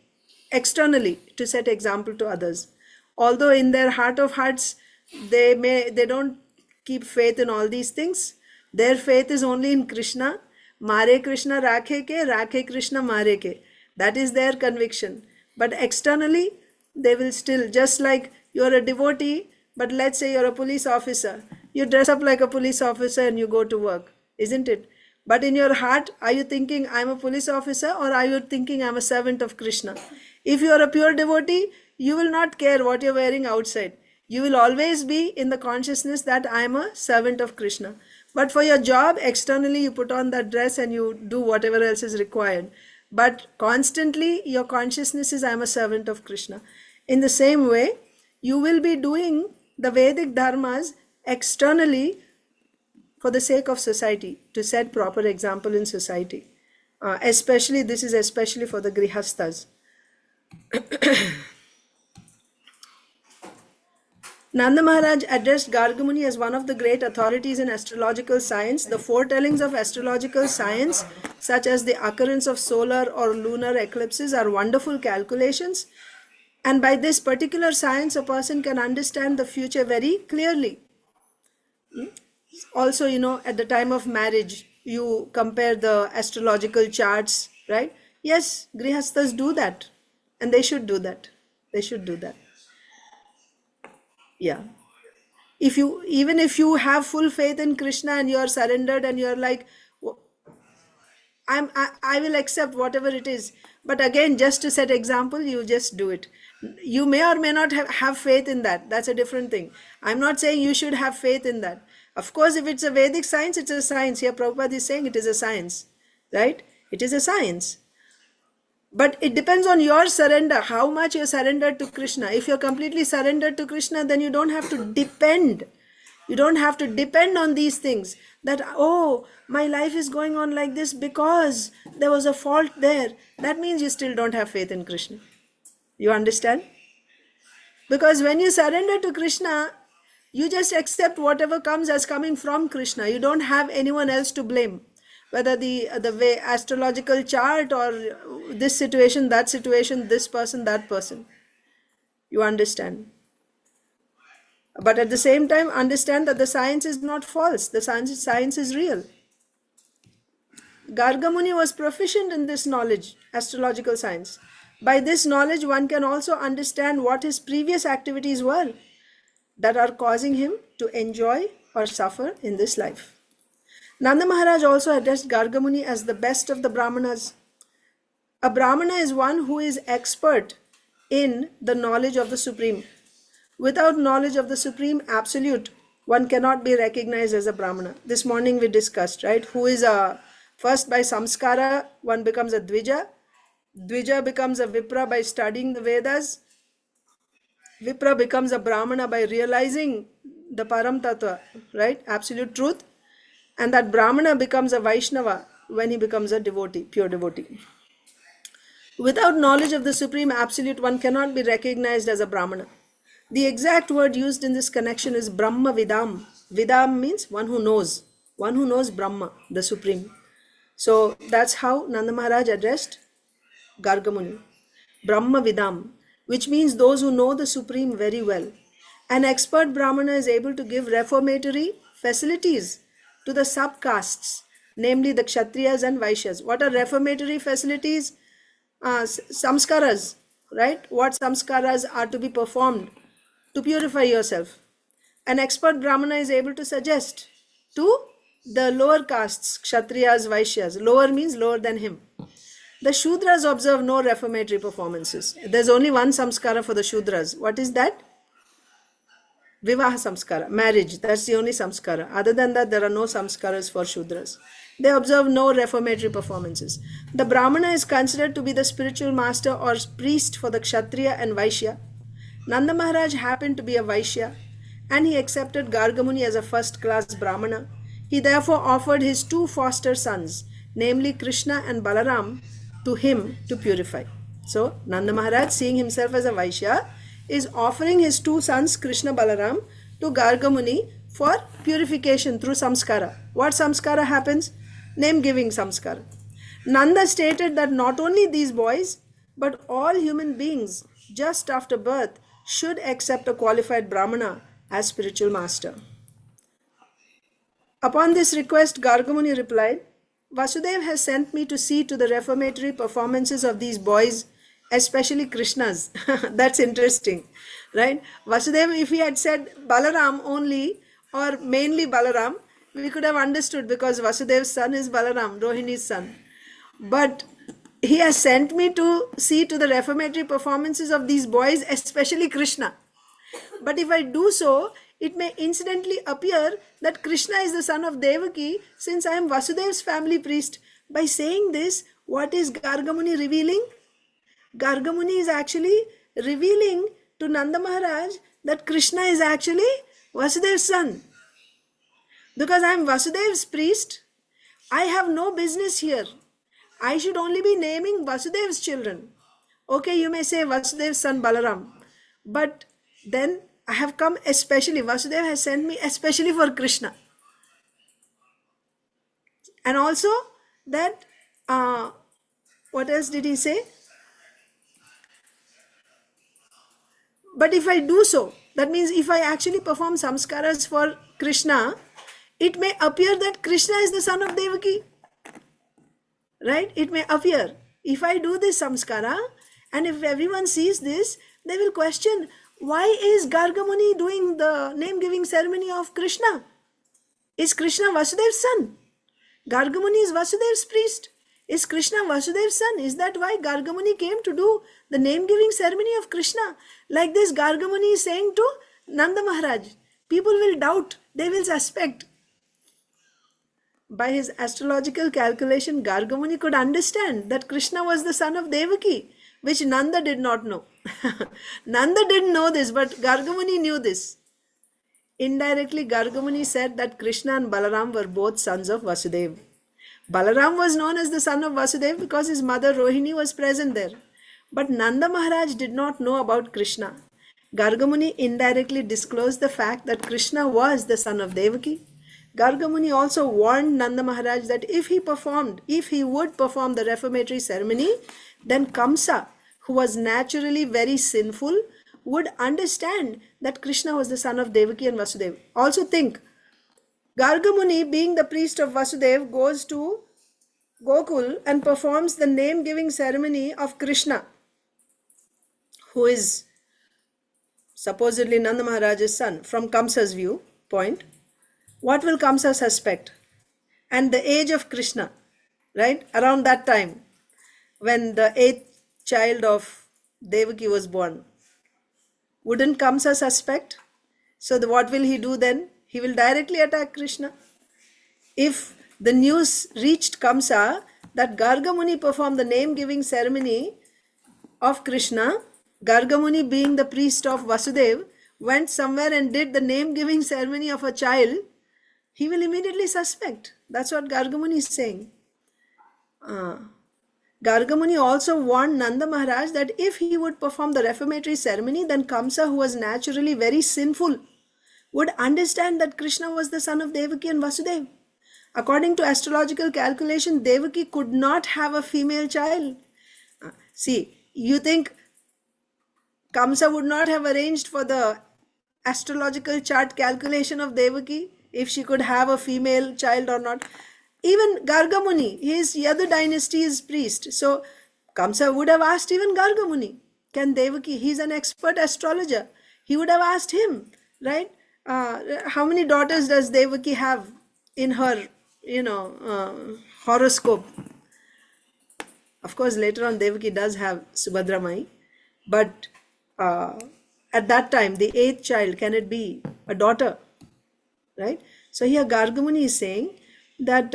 externally to set example to others. Although in their heart of hearts, they don't keep faith in all these things. Their faith is only in Krishna. Mare Krishna rakhe Krishna mare ke. That is their conviction. But externally, they will still, just like you're a devotee, but let's say you're a police officer. You dress up like a police officer and you go to work, isn't it? But in your heart, are you thinking I'm a police officer, or are you thinking I'm a servant of Krishna? If you are a pure devotee, you will not care what you're wearing outside. You will always be in the consciousness that I am a servant of Krishna. But for your job, externally you put on that dress and you do whatever else is required. But constantly your consciousness is I am a servant of Krishna. In the same way, you will be doing the Vedic dharmas externally for the sake of society, to set proper example in society. Especially, this is especially for the grihasthas. Nanda Maharaj addressed Gargamuni as one of the great authorities in astrological science. The foretellings of astrological science, such as the occurrence of solar or lunar eclipses, are wonderful calculations. And by this particular science, a person can understand the future very clearly. Also, at the time of marriage, you compare the astrological charts, right? Yes, grihasthas do that. And they should do that. They should do that. Yeah. Even if you have full faith in Krishna and you're surrendered and you're like, I will accept whatever it is. But again, just to set example, you just do it. You may or may not have faith in that. That's a different thing. I'm not saying you should have faith in that. Of course, if it's a Vedic science, it's a science. Here Prabhupada is saying it is a science, right? It is a science. But it depends on your surrender, how much you're surrendered to Krishna. If you're completely surrendered to Krishna, then you don't have to depend. You don't have to depend on these things. That, oh, my life is going on like this because there was a fault there. That means you still don't have faith in Krishna. You understand? Because when you surrender to Krishna, you just accept whatever comes as coming from Krishna. You don't have anyone else to blame. Whether the way astrological chart or this situation, this person, that person. You understand? But at the same time, understand that the science is not false. The science is real. Garga Muni was proficient in this knowledge, astrological science. By this knowledge, one can also understand what his previous activities were that are causing him to enjoy or suffer in this life. Nanda Maharaj also addressed Garga Muni as the best of the Brahmanas. A Brahmana is one who is expert in the knowledge of the Supreme. Without knowledge of the Supreme Absolute, one cannot be recognized as a Brahmana. This morning we discussed, right? Who is first by samskara, one becomes a Dvija. Dvija becomes a Vipra by studying the Vedas. Vipra becomes a Brahmana by realizing the Param Tattva, right? Absolute truth. And that Brahmana becomes a Vaishnava when he becomes a devotee, pure devotee. Without knowledge of the Supreme Absolute, one cannot be recognized as a Brahmana. The exact word used in this connection is Brahma Vidam. Vidam means one who knows Brahma, the Supreme. So that's how Nanda Maharaj addressed Garga Muni. Brahma Vidam, which means those who know the Supreme very well. An expert Brahmana is able to give reformatory facilities to the subcastes, namely the Kshatriyas and Vaishyas. What are reformatory facilities? Samskaras, right? What samskaras are to be performed to purify yourself. An expert Brahmana is able to suggest to the lower castes, Kshatriyas, Vaishyas. Lower means lower than him. The Shudras observe no reformatory performances. There's only one samskara for the Shudras. What is that? Vivaha samskara, marriage. That's the only samskara. Other than that, there are no samskaras for Shudras. They observe no reformatory performances. The Brahmana is considered to be the spiritual master or priest for the Kshatriya and Vaishya. Nanda Maharaj happened to be a Vaishya and he accepted Garga Muni as a first-class Brahmana. He therefore offered his two foster sons, namely Krishna and Balaram, to him to purify. So, Nanda Maharaj, seeing himself as a Vaishya, is offering his two sons, Krishna Balaram, to Garga Muni for purification through samskara. What samskara happens? Name-giving samskara. Nanda stated that not only these boys, but all human beings, just after birth, should accept a qualified Brahmana as spiritual master. Upon this request, Garga Muni replied, Vasudeva has sent me to see to the reformatory performances of these boys, especially Krishna's. That's interesting, right? Vasudeva, if he had said Balaram only or mainly Balaram, we could have understood because Vasudeva's son is Balaram, Rohini's son. But he has sent me to see to the reformatory performances of these boys, especially Krishna. But if I do so, it may incidentally appear that Krishna is the son of Devaki, since I am Vasudeva's family priest. By saying this, what is Garga Muni revealing? Garga Muni is actually revealing to Nanda Maharaj that Krishna is actually Vasudeva's son. Because I am Vasudev's priest, I have no business here. I should only be naming Vasudev's children. Okay, you may say Vasudev's son Balaram, but then I have come especially, Vasudeva has sent me especially for Krishna. And also that, what else did he say? But if I do so, that means if I actually perform samskaras for Krishna, it may appear that Krishna is the son of Devaki. Right? It may appear. If I do this samskara, and if everyone sees this, they will question, why is Gargamuni doing the name-giving ceremony of Krishna? Is Krishna Vasudev's son? Gargamuni is Vasudev's priest. Is Krishna Vasudev's son? Is that why Gargamuni came to do the name-giving ceremony of Krishna? Like this, Gargamuni is saying to Nanda Maharaj, people will doubt, they will suspect. By his astrological calculation, Gargamuni could understand that Krishna was the son of Devaki, which Nanda did not know. Nanda didn't know this, but Gargamuni knew this. Indirectly, Gargamuni said that Krishna and Balaram were both sons of Vasudeva. Balaram was known as the son of Vasudeva because his mother Rohini was present there. But Nanda Maharaj did not know about Krishna. Gargamuni indirectly disclosed the fact that Krishna was the son of Devaki. Gargamuni also warned Nanda Maharaj that if he would perform the reformatory ceremony, then Kamsa, who was naturally very sinful, would understand that Krishna was the son of Devaki and Vasudeva. Also think, Gargamuni, being the priest of Vasudeva, goes to Gokul and performs the name-giving ceremony of Krishna, who is supposedly Nanda Maharaj's son, from Kamsa's viewpoint. What will Kamsa suspect? And the age of Krishna, right? Around that time, when the 8th child of Devaki was born, wouldn't Kamsa suspect? So what will he do then? He will directly attack Krishna. If the news reached Kamsa that Gargamuni performed the name-giving ceremony of Krishna, Gargamuni, being the priest of Vasudeva, went somewhere and did the name-giving ceremony of a child, he will immediately suspect. That's what Gargamuni is saying. Gargamuni also warned Nanda Maharaj that if he would perform the reformatory ceremony, then Kamsa, who was naturally very sinful, would understand that Krishna was the son of Devaki and Vasudeva. According to astrological calculation, Devaki could not have a female child. See, you think Kamsa would not have arranged for the astrological chart calculation of Devaki if she could have a female child or not? Even Gargamuni, his yadu dynasty's priest. So Kamsa would have asked even Gargamuni, can Devaki, he's an expert astrologer, he would have asked him, right? How many daughters does Devaki have in her, horoscope? Of course, later on Devaki does have Subhadramayi, but at that time, the 8th child, can it be a daughter? Right? So here Gargamuni is saying that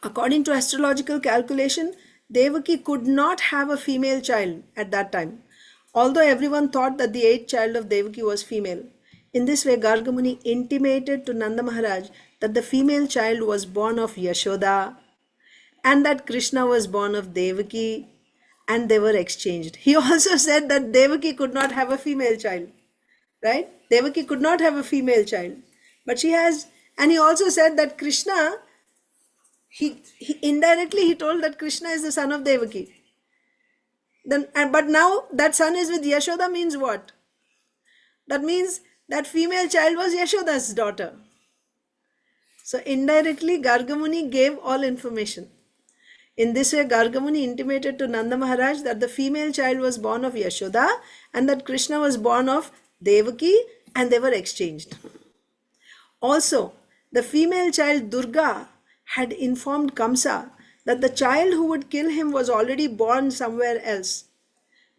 according to astrological calculation, Devaki could not have a female child at that time, although everyone thought that the 8th child of Devaki was female. In this way, Gargamuni intimated to Nanda Maharaj that the female child was born of Yasoda and that Krishna was born of Devaki, and they were exchanged. He also said that Devaki could not have a female child, right? Devaki could not have a female child, but she has. And he also said that Krishna, he indirectly he told that Krishna is the son of Devaki. Then, but now that son is with Yasoda means what? That means that female child was Yashoda's daughter. So indirectly Gargamuni gave all information. In this way, Gargamuni intimated to Nanda Maharaj that the female child was born of Yasoda and that Krishna was born of Devaki, and they were exchanged. Also, the female child Durga had informed Kamsa that the child who would kill him was already born somewhere else.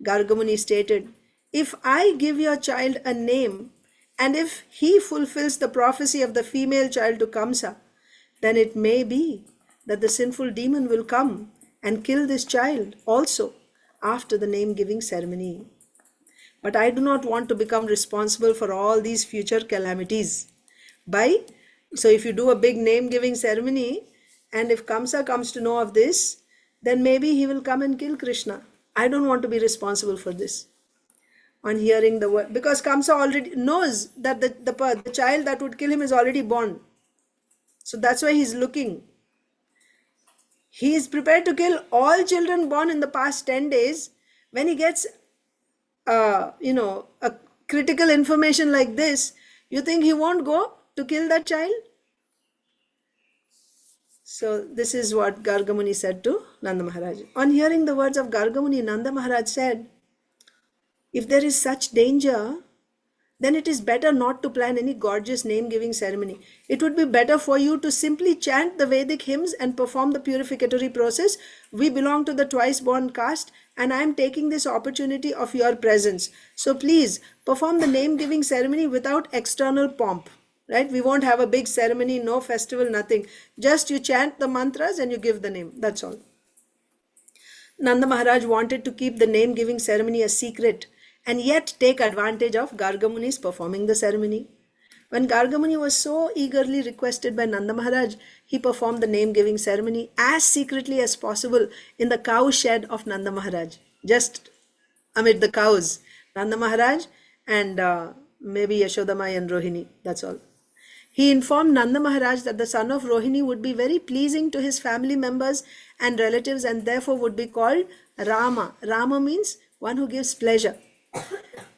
Gargamuni stated, if I give your child a name and if he fulfills the prophecy of the female child to Kamsa, then it may be that the sinful demon will come and kill this child also after the name-giving ceremony. But I do not want to become responsible for all these future calamities by So if you do a big name giving ceremony, and if Kamsa comes to know of this, then maybe he will come and kill Krishna. I don't want to be responsible for this. On hearing the word, because Kamsa already knows that the child that would kill him is already born. So that's why he's looking. He is prepared to kill all children born in the past 10 days. When he gets, a critical information like this, you think he won't go to kill that child? So this is what Gargamuni said to Nanda Maharaj. On hearing the words of Gargamuni, Nanda Maharaj said, if there is such danger, then it is better not to plan any gorgeous name-giving ceremony. It would be better for you to simply chant the Vedic hymns and perform the purificatory process. We belong to the twice-born caste, and I am taking this opportunity of your presence. So please, perform the name-giving ceremony without external pomp. Right? We won't have a big ceremony, no festival, nothing. Just you chant the mantras and you give the name. That's all. Nanda Maharaj wanted to keep the name-giving ceremony a secret and yet take advantage of Gargamuni's performing the ceremony. When Gargamuni was so eagerly requested by Nanda Maharaj, he performed the name-giving ceremony as secretly as possible in the cow shed of Nanda Maharaj, just amid the cows. Nanda Maharaj and maybe Yasodamayi and Rohini, that's all. He informed Nanda Maharaj that the son of Rohini would be very pleasing to his family members and relatives and therefore would be called Rama. Rama means one who gives pleasure.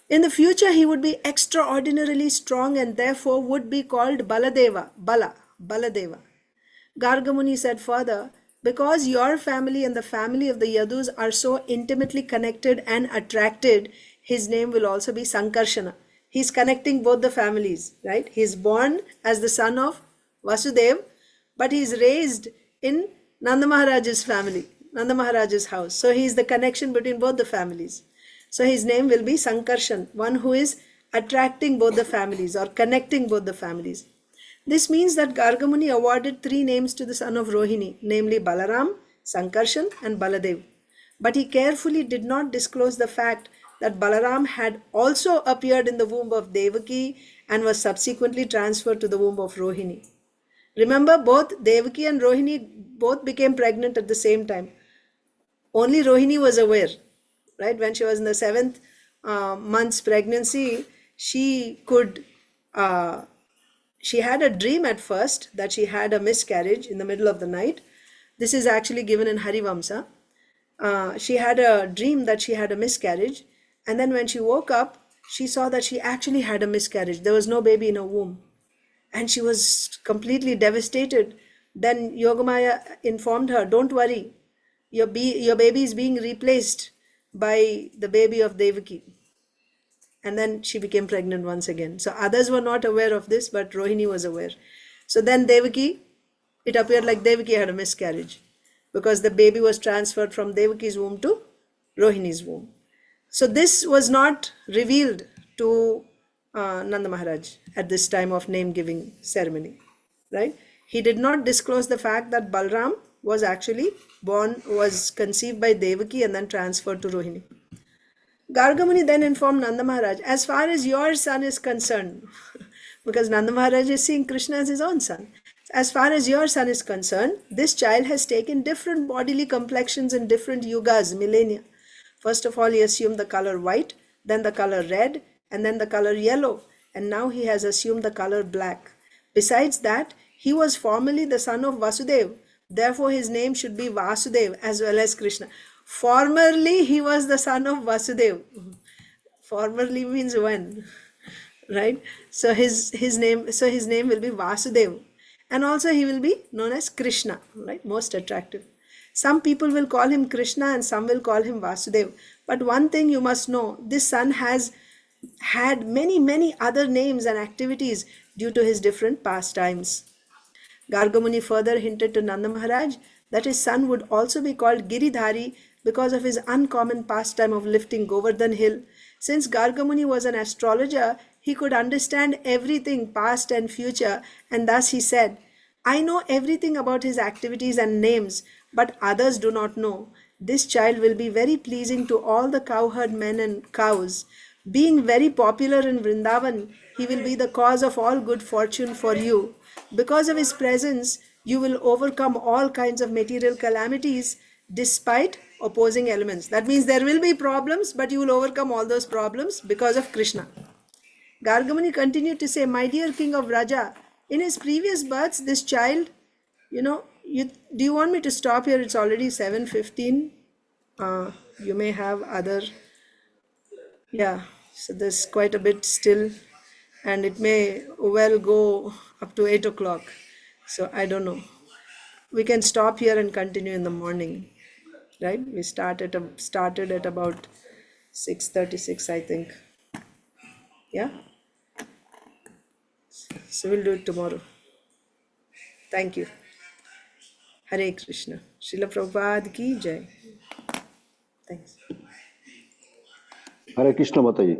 In the future, he would be extraordinarily strong and therefore would be called Baladeva. Baladeva. Gargamuni said further, because your family and the family of the Yadus are so intimately connected and attracted, his name will also be Sankarshana. He's connecting both the families, right? He's born as the son of Vasudeva, but he's raised in Nanda Maharaj's family, Nanda Maharaj's house. So he's the connection between both the families. So his name will be Sankarshan, one who is attracting both the families or connecting both the families. This means that Gargamuni awarded 3 names to the son of Rohini, namely Balaram, Sankarshan and Baladev. But he carefully did not disclose the fact that Balaram had also appeared in the womb of Devaki and was subsequently transferred to the womb of Rohini. Remember, both Devaki and Rohini both became pregnant at the same time. Only Rohini was aware, right? When she was in the 7th month's pregnancy, she had a dream at first that she had a miscarriage in the middle of the night. This is actually given in Harivamsa. She had a dream that she had a miscarriage. And then when she woke up, she saw that she actually had a miscarriage. There was no baby in her womb. And she was completely devastated. Then Yogamaya informed her, don't worry, your baby is being replaced by the baby of Devaki. And then she became pregnant once again. So others were not aware of this, but Rohini was aware. So then Devaki, it appeared like Devaki had a miscarriage because the baby was transferred from Devaki's womb to Rohini's womb. So this was not revealed to Nanda Maharaj at this time of name-giving ceremony, right? He did not disclose the fact that Balram was actually was conceived by Devaki and then transferred to Rohini. Gargamuni then informed Nanda Maharaj, as far as your son is concerned, because Nanda Maharaj is seeing Krishna as his own son, as far as your son is concerned, this child has taken different bodily complexions in different yugas, millennia. First of all, he assumed the color white, then the color red, and then the color yellow, and now he has assumed the color black. Besides that, he was formerly the son of Vasudeva. Therefore, his name should be Vasudeva as well as Krishna. Formerly, he was the son of Vasudeva. Formerly means when, right? So his name will be Vasudeva, and also he will be known as Krishna, right? Most attractive. Some people will call him Krishna and some will call him Vasudeva. But one thing you must know, this son has had many other names and activities due to his different pastimes. Gargamuni further hinted to Nanda Maharaj that his son would also be called Giridhari because of his uncommon pastime of lifting Govardhan hill. Since Gargamuni was an astrologer, he could understand everything past and future, and thus he said, I know everything about his activities and names, but others do not know. This child will be very pleasing to all the cowherd men and cows. Being very popular in Vrindavan, he will be the cause of all good fortune for you. Because of his presence, you will overcome all kinds of material calamities despite opposing elements. That means there will be problems, but you will overcome all those problems because of Krishna. Gargamuni continued to say, "My dear king of Raja, in his previous births, this child, do you want me to stop here? It's already 7:15. You may have other, yeah, so there's quite a bit still, and it may well go up to 8 o'clock. So I don't know. We can stop here and continue in the morning, right? We started at about 6:36, I think. Yeah? So we'll do it tomorrow. Thank you. Hare Krishna. Srila Prabhupada ki jai. Thanks. Hare Krishna Mataji.